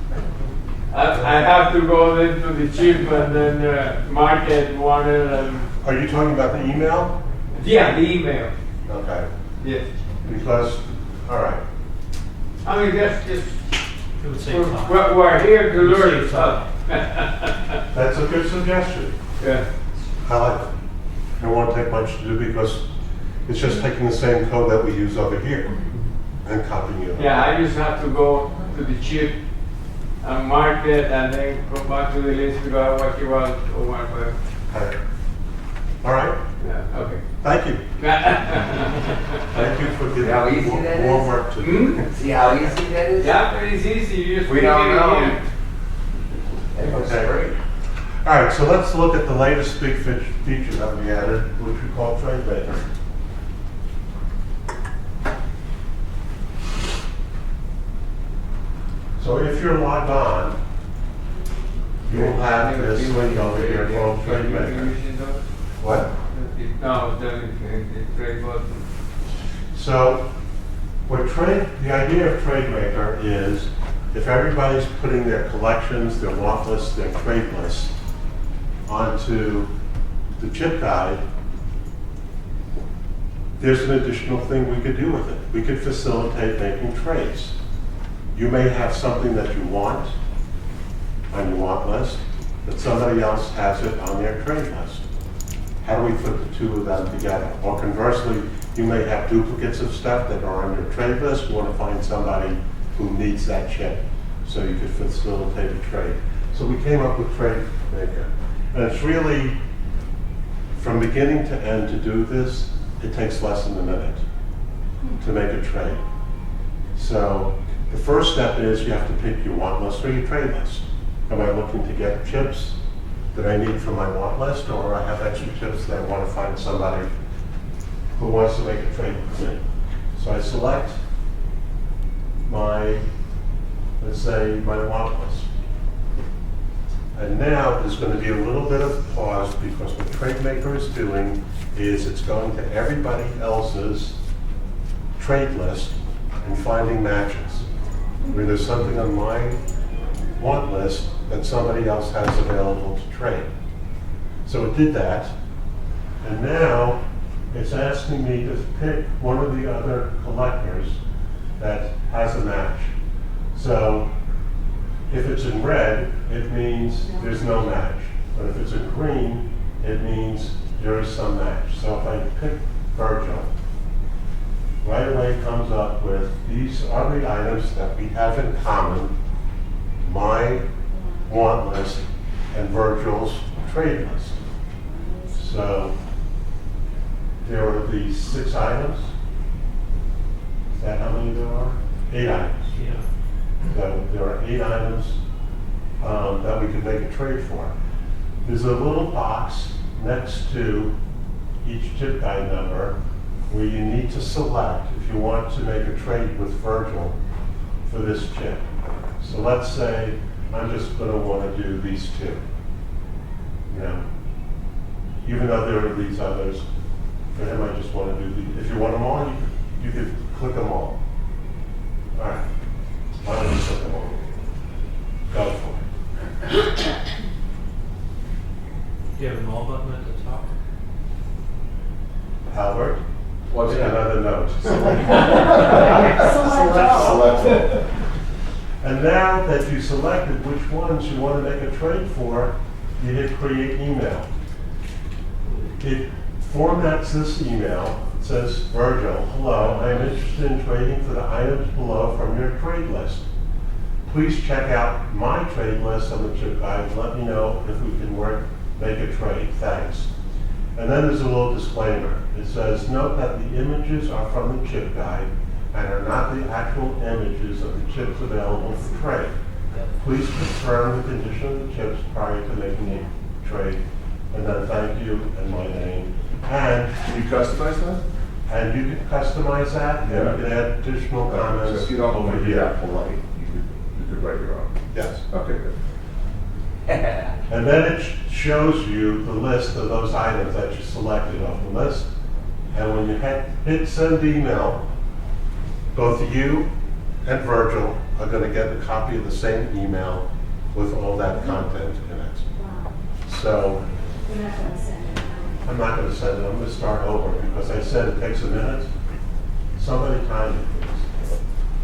I have to go into the chip and then mark it wanted and Are you talking about the email? yeah, the email. Okay. Yes. Because, all right. I mean that's just It would save time. we're here to It would learn save stuff. That's a good suggestion. Yeah. I like it. It won't take much to do because it's just taking the same code that we use over here and copying it. Yeah, I just have to go to the chip and mark it and then come back to the list to go what you want or whatever. Okay. All right. Yeah, okay. Thank you. Thank you for See how easy giving that more is? work to do. See how easy that is? Yeah, but it's easy, you just We put don't it know. in. That was Okay. great. All right, so let's look at the latest big feature that we added, which we call Trade Maker. So if you're logged on, you will have this window here called Trade Maker. What? No, the trade button. So the idea of Trade Maker is if everybody's putting their collections, their want lists, their trade lists onto the chip guide, there's an additional thing we could do with it. We could facilitate making trades. You may have something that you want on your want list, but somebody else has it on their trade list. How do we put the two of them together? Or conversely, you may have duplicates of stuff that are on your trade list. You want to find somebody who needs that chip, so you could facilitate a trade. So we came up with Trade Maker. And it's really, from beginning to end to do this, it takes less than a minute to make a trade. So the first step is you have to pick your want list or your trade list. Am I looking to get chips that I need for my want list, or I have extra chips that I want to find somebody who wants to make a trade with me? So I select my, let's say, my want list. And now there's going to be a little bit of pause because what Trade Maker is doing is it's going to everybody else's trade list and finding matches. Where there's something on my want list that somebody else has available to trade. So it did that, and now it's asking me to pick one of the other collectors that has a match. So if it's in red, it means there's no match. But if it's in green, it means there is some match. So if I pick Virgil, right away it comes up with these are the items that we have in common. My want list and Virgil's trade list. So there are these 6 items. Is that how many there are? 8 items. Yeah. So there are 8 items that we could make a trade for. There's a little box next to each chip guide number where you need to select if you want to make a trade with Virgil for this chip. So let's say I'm just going to want to do these 2. You know, even though there are these others, for him I just want to do these. If you want them all, you could click them all. All right. Why don't you click them all? Go for it. Do you have an all button at the top? Albert? What's that? Another note. Select. And now that you selected which ones you want to make a trade for, you hit create email. It formats this email. It says, Virgil, hello, I am interested in trading for the items below from your trade list. Please check out my trade list on the chip guide and let me know if we can make a trade. Thanks. And then there's a little disclaimer. It says, note that the images are from the chip guide and are not the actual images of the chips available for trade. Please confirm the condition of the chips prior to making a trade. And then thank you and my name. And Can you customize that? you can customize that, and you can add additional So comments if you don't over want to be here. that polite, you could write your own. Yes. Okay, good. And then it shows you the list of those items that you selected off the list. And when you hit send email, both you and Virgil are going to get a copy of the same email with all that content in it. Wow. So We're not gonna send it. I'm not going to send it. I'm going to start over because I said it takes a minute. Somebody time it, please.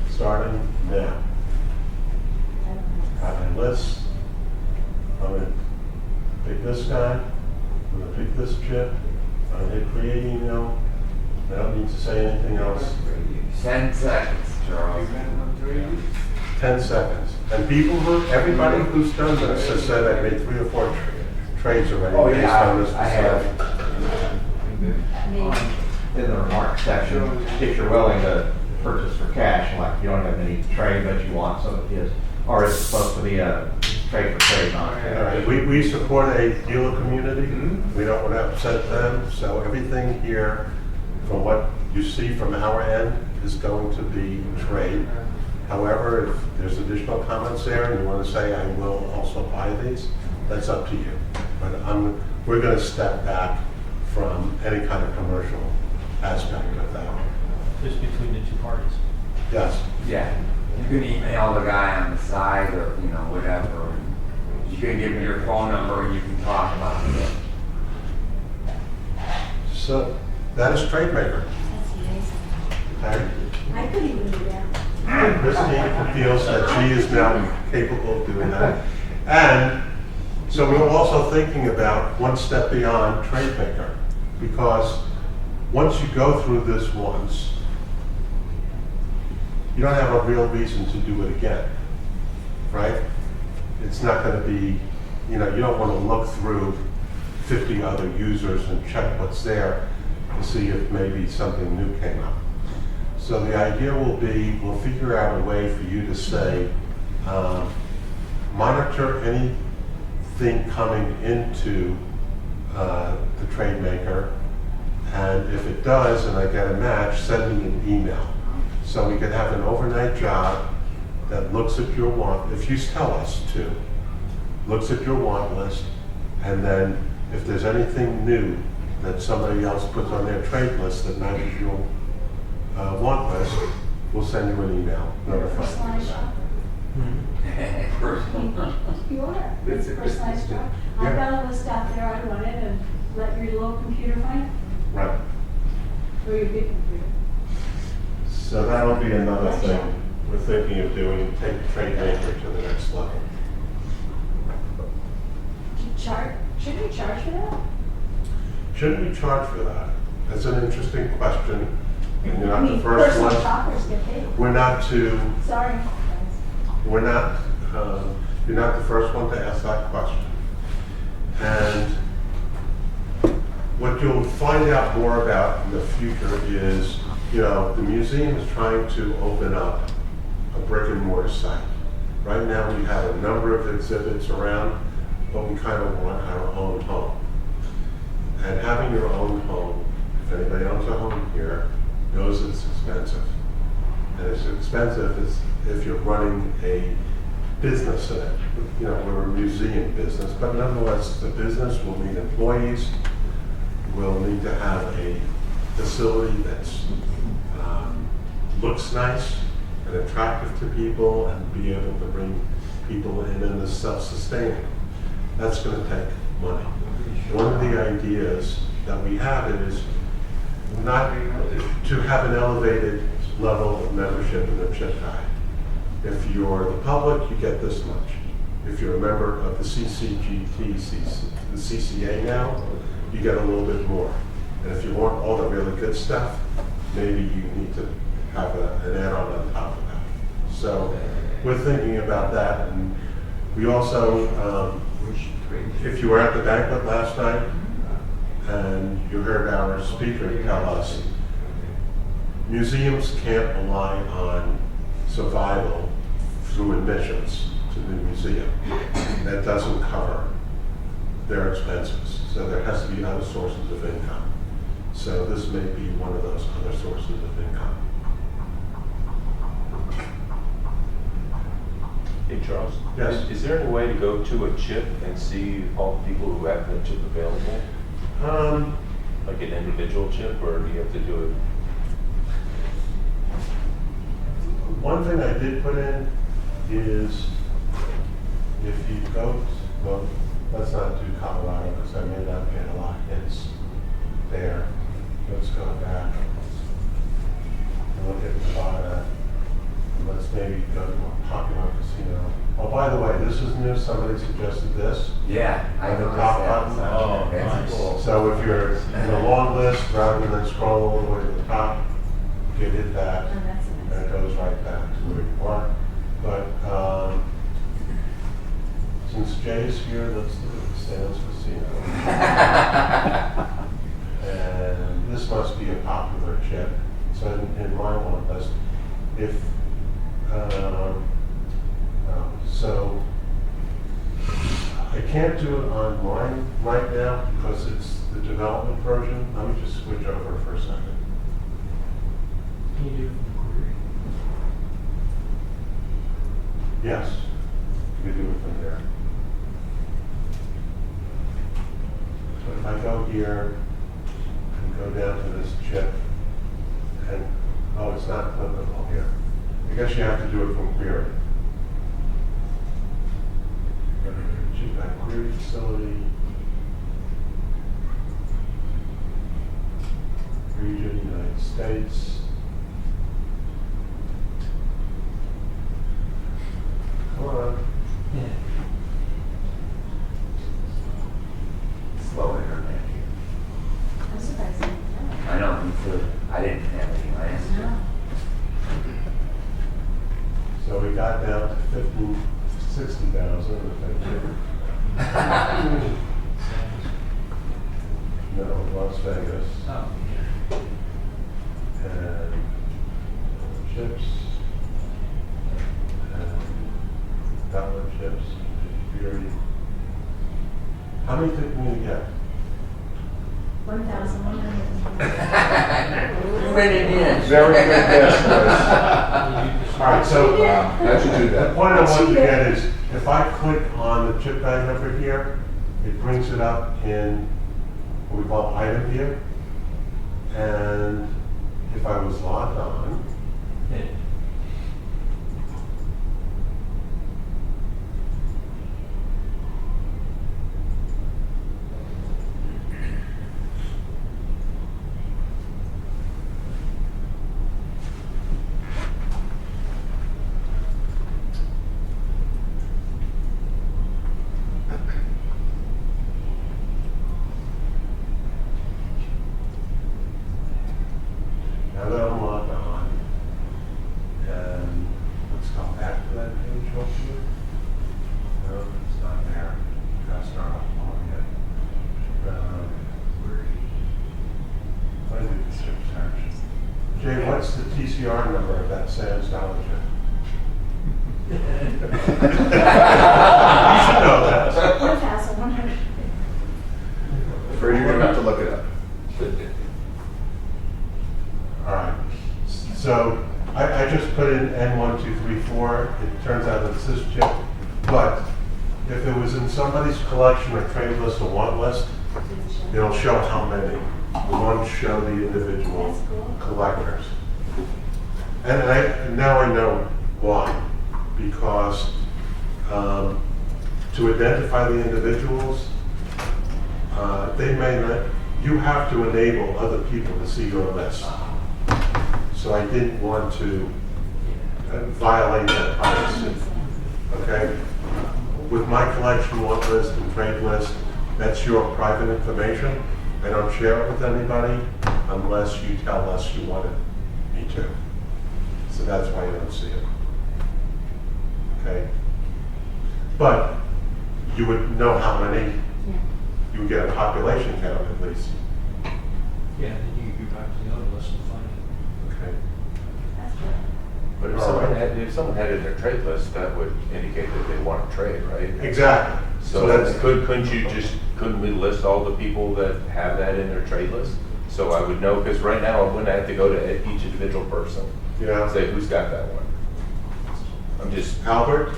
Starting now. Got my list. I'm going to pick this guy. I'm going to pick this chip. I'm going to hit create email. I don't need to say anything else. 10 seconds, Charles. 10 seconds. And everybody who's done this has said I made 3 or 4 trades already based on this. I have. In the remarks section, if you're willing to purchase for cash, like you don't have any trade but you want some of his, or it's supposed to be a trade for trade, not All cash. right, we support a dealer community. We don't want to upset them, so everything here, from what you see from our end, is going to be trade. However, if there's additional comments there and you want to say, I will also buy these, that's up to you. But we're going to step back from any kind of commercial aspect of that. Just between the 2 parties. Yes. Yeah, you can email the guy on the side or, whatever. You can give me your phone number and you can talk about it. So that is Trade Maker. That's amazing. Okay? I could even do that. Christine feels that she is now capable of doing that. And so we're also thinking about one step beyond Trade Maker, because once you go through this once, you don't have a real reason to do it again, right? It's not going to be, you don't want to look through 50 other users and check what's there to see if maybe something new came up. So the idea will be, we'll figure out a way for you to say, monitor anything coming into the Trade Maker, and if it does and I get a match, send me an email. So we could have an overnight job that looks at your want, if you tell us to, looks at your want list, and then if there's anything new that somebody else puts on their trade list that matches your want list, we'll send you an email notifying you Personalized of that. shopper. You are. It's a personalized shopper. I've got a list out there. I run it and let your little computer find it. Right. Or your big computer. So that'll be another thing we're thinking of doing, take the Trade Maker to the next level. Should we charge for that? Shouldn't we charge for that? That's an interesting question. And you're I not mean, the first personal one. shoppers get paid. We're not to, Sorry. we're not, You're not the first one to ask that question. And what you'll find out more about in the future is, the museum is trying to open up a brick and mortar site. Right now, we have a number of exhibits around, but we kind of want our own home. And having your own home, if anybody owns a home here, knows it's expensive. And it's expensive if you're running a business in it. We're a museum business, but nonetheless, it's a business. We'll need employees. We'll need to have a facility that's looks nice and attractive to people, and be able to bring people in and is self-sustaining. That's going to take money. One of the ideas that we have is not to have an elevated level of membership in the CHIP Guide. If you're the public, you get this much. If you're a member of the CCGT, the CCA now, you get a little bit more. And if you want all the really good stuff, maybe you need to have an add-on on top of that. So we're thinking about that. And we also, if you were at the banquet last night and you heard our speaker tell us, museums can't rely on survival through admissions to the museum. That doesn't cover their expenses. So there has to be other sources of income. So this may be one of those other sources of income. Hey, Charles? Yes. Is there any way to go to a CHIP and see all the people who have that CHIP available? Like an individual CHIP, or do you have to do it? One thing I did put in is if you go, well, let's not do Colorado because I may not get a lot of hits there. Let's go back and look at Nevada. And let's maybe go to a more popular casino. Oh, by the way, this is new. Somebody suggested this. Yeah, I On the noticed top that. button. Oh, That's nice. cool. So if you're in a long list, rather than scroll all the way to the top, you can hit that. Oh, that's And nice. it goes right back to where you are. But since Jay's here, let's look at the Stan's Casino. And this must be a popular chip. So in my one list, if so I can't do it on mine right now because it's the development version. Let me just switch over for a second. Can you do it from query? Yes, you can do it from there. So if I go here and go down to this chip, and oh, it's not applicable here. I guess you have to do it from query. Go to your chip guide query facility, region, United States. Come on. Slow internet here. I'm surprised you didn't know. I know, me too. I didn't have any last year. No. So we got down to 60,000. No, Las Vegas. Oh. And chips. And dollar chips. Fury. How many did we get? 1,100. You went in. Very good guess, All right, so That should do the that. point I want to get is, if I click on the chip guide number here, it brings it up in what we call item view. And if I was logged on, now that I'm logged on, Jay, what's the TCR number of that Sam's Dollar Chip? You should know that. 1,100. Afraid you're gonna have to look it up. All right, so I just put in N1234, it turns out it's this chip, but if it was in somebody's collection or trade list or want list, it'll show how many. It won't show the individual That's cool. collectors. And now I know why, because to identify the individuals, they may not, you have to enable other people to see your list. So I didn't want to violate that privacy, okay? With my collection want list and trade list, that's your private information. I don't share it with anybody unless you tell us you wanted me to. So that's why you don't see it, okay? But you would know how many, you would get a population count at least. Yeah, then you go back to the other list and find it. Okay. That's good. But if someone had it in their trade list, that would indicate that they want to trade, right? Exactly. So that's couldn't we list all the people that have that in their trade list? So I would know, because right now I wouldn't have to go to each individual person and Yeah. say, who's got that one? I'm just, Albert?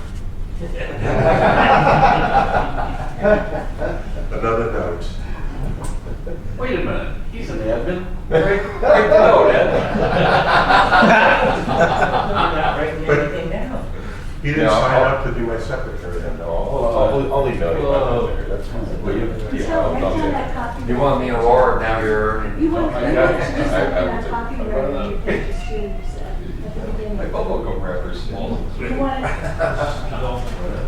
Another note. Wait a minute, he's an admin. Right below But he didn't No, sign I'll- up to be my secretary. I'll email you about that. That's fine. Will you? So Yeah, I'll write do down that. that copy. You won the award, now you're earning. You want, I you got want it. to do something I will on do. copyright when you purchase shoes at the beginning. My bubble gum wrapper's small. You want to,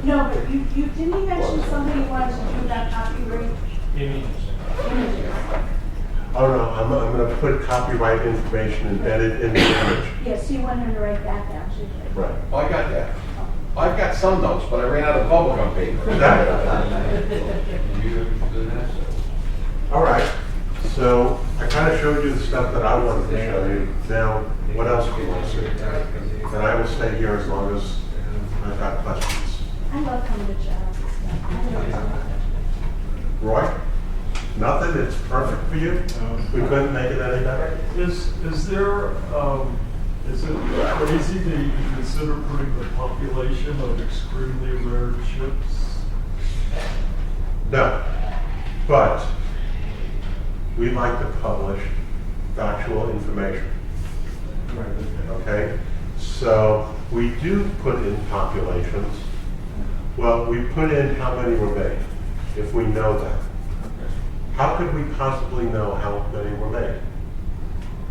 no, but you didn't mention somebody wanted to do that copyright images. Oh, no, I'm gonna put copyright information embedded in the image. Yes, you want him to write that down, too. Right. Oh, I got that. I've got some notes, but I ran out of bubblegum paper. All right, so I kind of showed you the stuff that I wanted to show you. Now, what else do you want to see? And I will stay here as long as I've got questions. I love coming to Charles and stuff. Roy? Nothing? It's perfect for you? We couldn't make it any better? Is there, is it crazy that you can consider putting the population of extremely rare chips? No, but we like to publish factual information. Okay, so we do put in populations. Well, we put in how many were made, if we know that. How could we possibly know how many were made?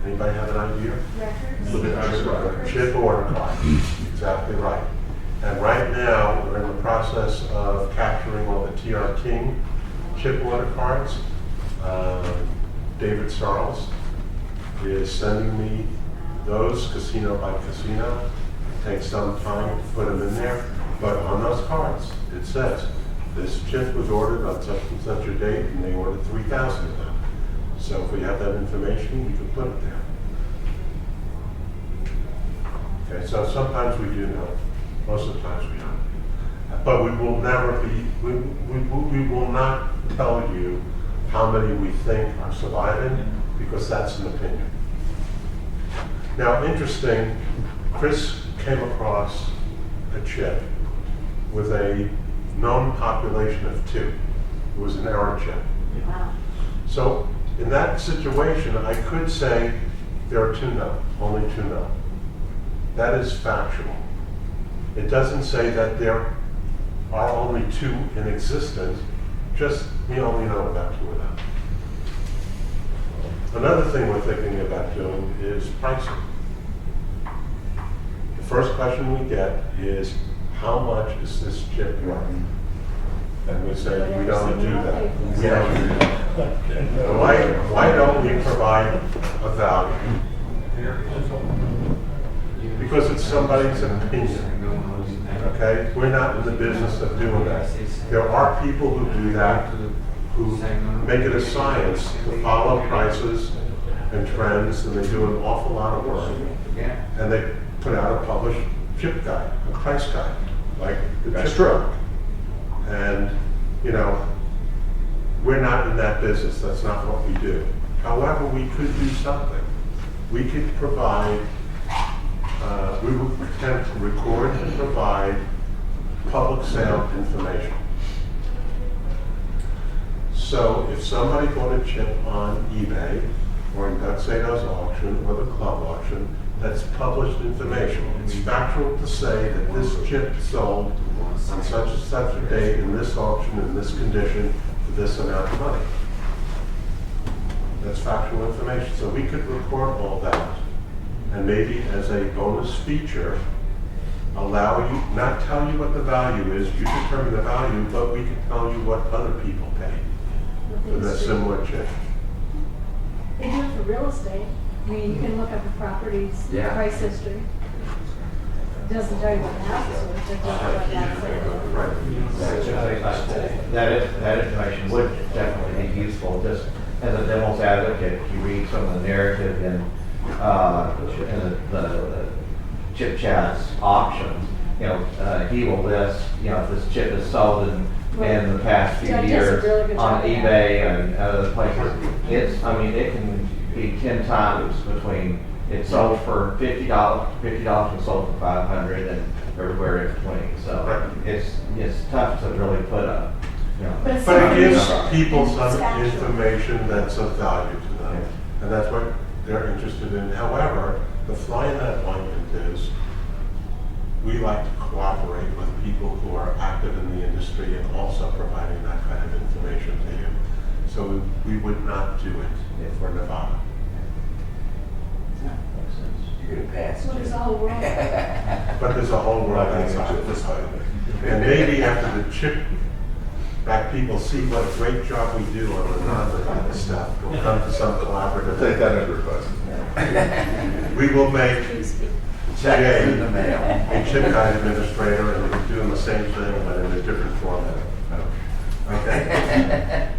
Anybody have an idea? Records. Chip order card, exactly right. And right now, we're in the process of capturing all the TR King chip order cards. David Charles is sending me those casino by casino. Takes some time to put them in there, but on those cards, it says, this chip was ordered on such and such a date, and they ordered 3,000 of them. So if we have that information, we can put it there. Okay, so sometimes we do know, most of the times we don't. But we will never be, we will not tell you how many we think are surviving, because that's an opinion. Now, interesting, Chris came across a chip with a known population of 2. It was an error chip. Wow. So in that situation, I could say there are 2 known, only 2 known. That is factual. It doesn't say that there are only 2 in existence, just we only know about 2 of them. Another thing we're thinking about doing is pricing. The first question we get is, how much is this chip worth? And we say, we don't do that. We don't do that. Why don't we provide a value? Because it's somebody's opinion, okay? We're not in the business of doing that. There are people who do that, who make it a science to follow prices and trends, and they do an awful lot of work. Yeah. And they put out a published chip guide, a price guide, like the That's chip true. guide. And, you know, we're not in that business, that's not what we do. However, we could do something. We could provide, we would attempt to record and provide public sale information. So if somebody bought a chip on eBay, or in Tuxedo's auction, or the club auction, that's published information. It's factual to say that this chip sold on such and such a date, in this auction, in this condition, for this amount of money. That's factual information. So we could record all that, and maybe as a bonus feature, allow you, not tell you what the value is, you determine the value, but we can tell you what other people paid for that similar chip. They do it for real estate. I mean, you can look up a property's Yeah. price history. It doesn't tell you what the house is worth, it tells you what that's worth. That information would definitely be useful, just as a devil's advocate, if you read some of the narrative in the Chip Chat's auctions, you know, he will list, you know, if this chip is sold in the past few Yeah, he does a years really good on job of that. eBay and other places. It's, I mean, it can be 10 times between, it sold for $50 and sold for $500 and everywhere in between. So it's tough to really put a, you know. But it's But it gives factual. people It's some factual. information that's of value to them, and that's what they're interested in. However, the fly in that ointment is, we like to cooperate with people who are active in the industry and also providing that kind of information to you. So we would not do it for Nevada. You're gonna pass. Well, there's a whole world. But there's a whole world outside of this. And maybe after the chip back people see what a great job we do on the non-Nevada stuff, we'll come to some collaborative. Take that under advisement. We will make Check Jay in the mail. a chip guide administrator, and we're doing the same thing, but in a different format. Okay?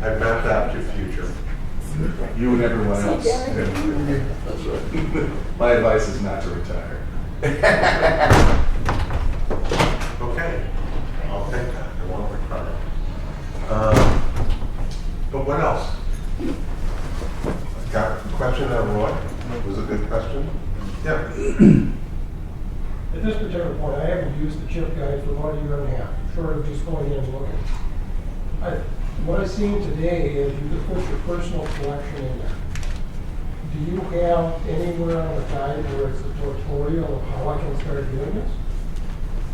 I've mapped out your future. You and everyone else. See, Derek? That's right. My advice is not to retire. Okay, I'll take that, I won't retire. But what else? Got a question there, Roy? Was a good question? Yeah. At this particular point, I haven't used the chip guide for about a year and a half, short of just going in and looking. What I've seen today is you just put your personal collection in there. Do you have anywhere on the guide where it's a tutorial of how I can start doing this?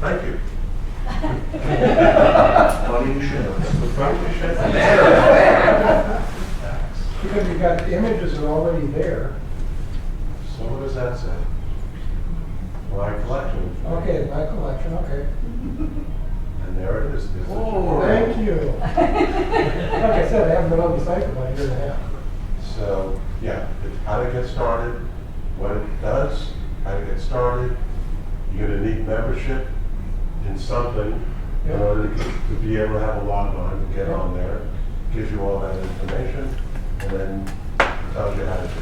Thank you. Funny you should. Matter of fact. Because you've got, the images are already there. So what does that say? My collection. Okay, my collection, okay. And there it is. There's the Thank tutorial. you. Like I said, I haven't been on the site for about a year and a half. So, yeah, it's how to get started, what it does, how to get started. You're gonna need membership in something in order to be able to have a log on, to get on there. Gives you all that information, and then tells you how to do it.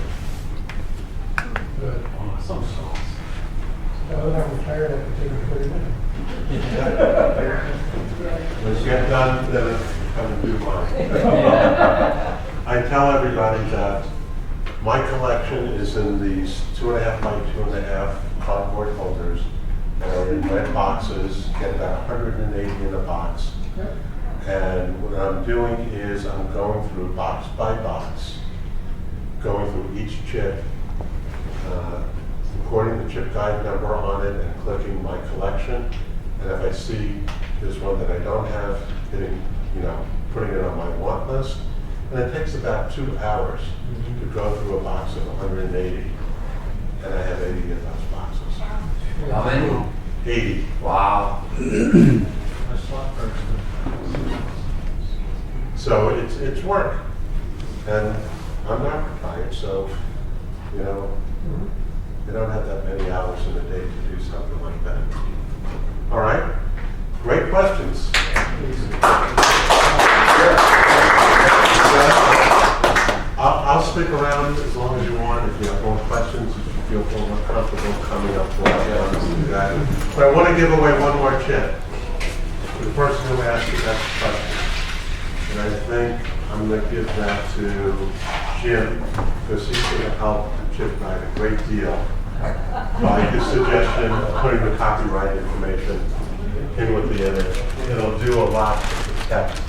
Good. Awesome sauce. Now that I'm retired, I can take it 30 minutes. When you get done, then come and do mine. I tell everybody that my collection is in these 2.5 by 2.5 cardboard holders that are in red boxes, get about 180 in a box. Yep. And what I'm doing is I'm going through box by box, going through each chip, recording the chip guide number on it and clicking my collection. And if I see there's one that I don't have, hitting, putting it on my want list. And it takes about 2 hours to go through a box of 180. And I have 80 of those boxes. How many? 80. Wow. So it's work. And I'm not retired, so, you don't have that many hours in a day to do something like that. All right? Great questions. I'll stick around as long as you want. on, if you have more questions, if you feel more comfortable coming up for it. But I want to give away one more chip to the person who asked the best question. And I think I'm going to give that to Jim, because he's going to help the chip guide a great deal by his suggestion of putting the copyright information in with the image. It'll do a lot to protect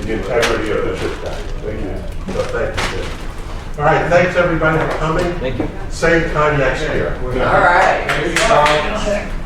the integrity of the chip guide. Thank you. So thank you, Jim. All right, thanks everybody for coming. Thank you. Same time next year. All right.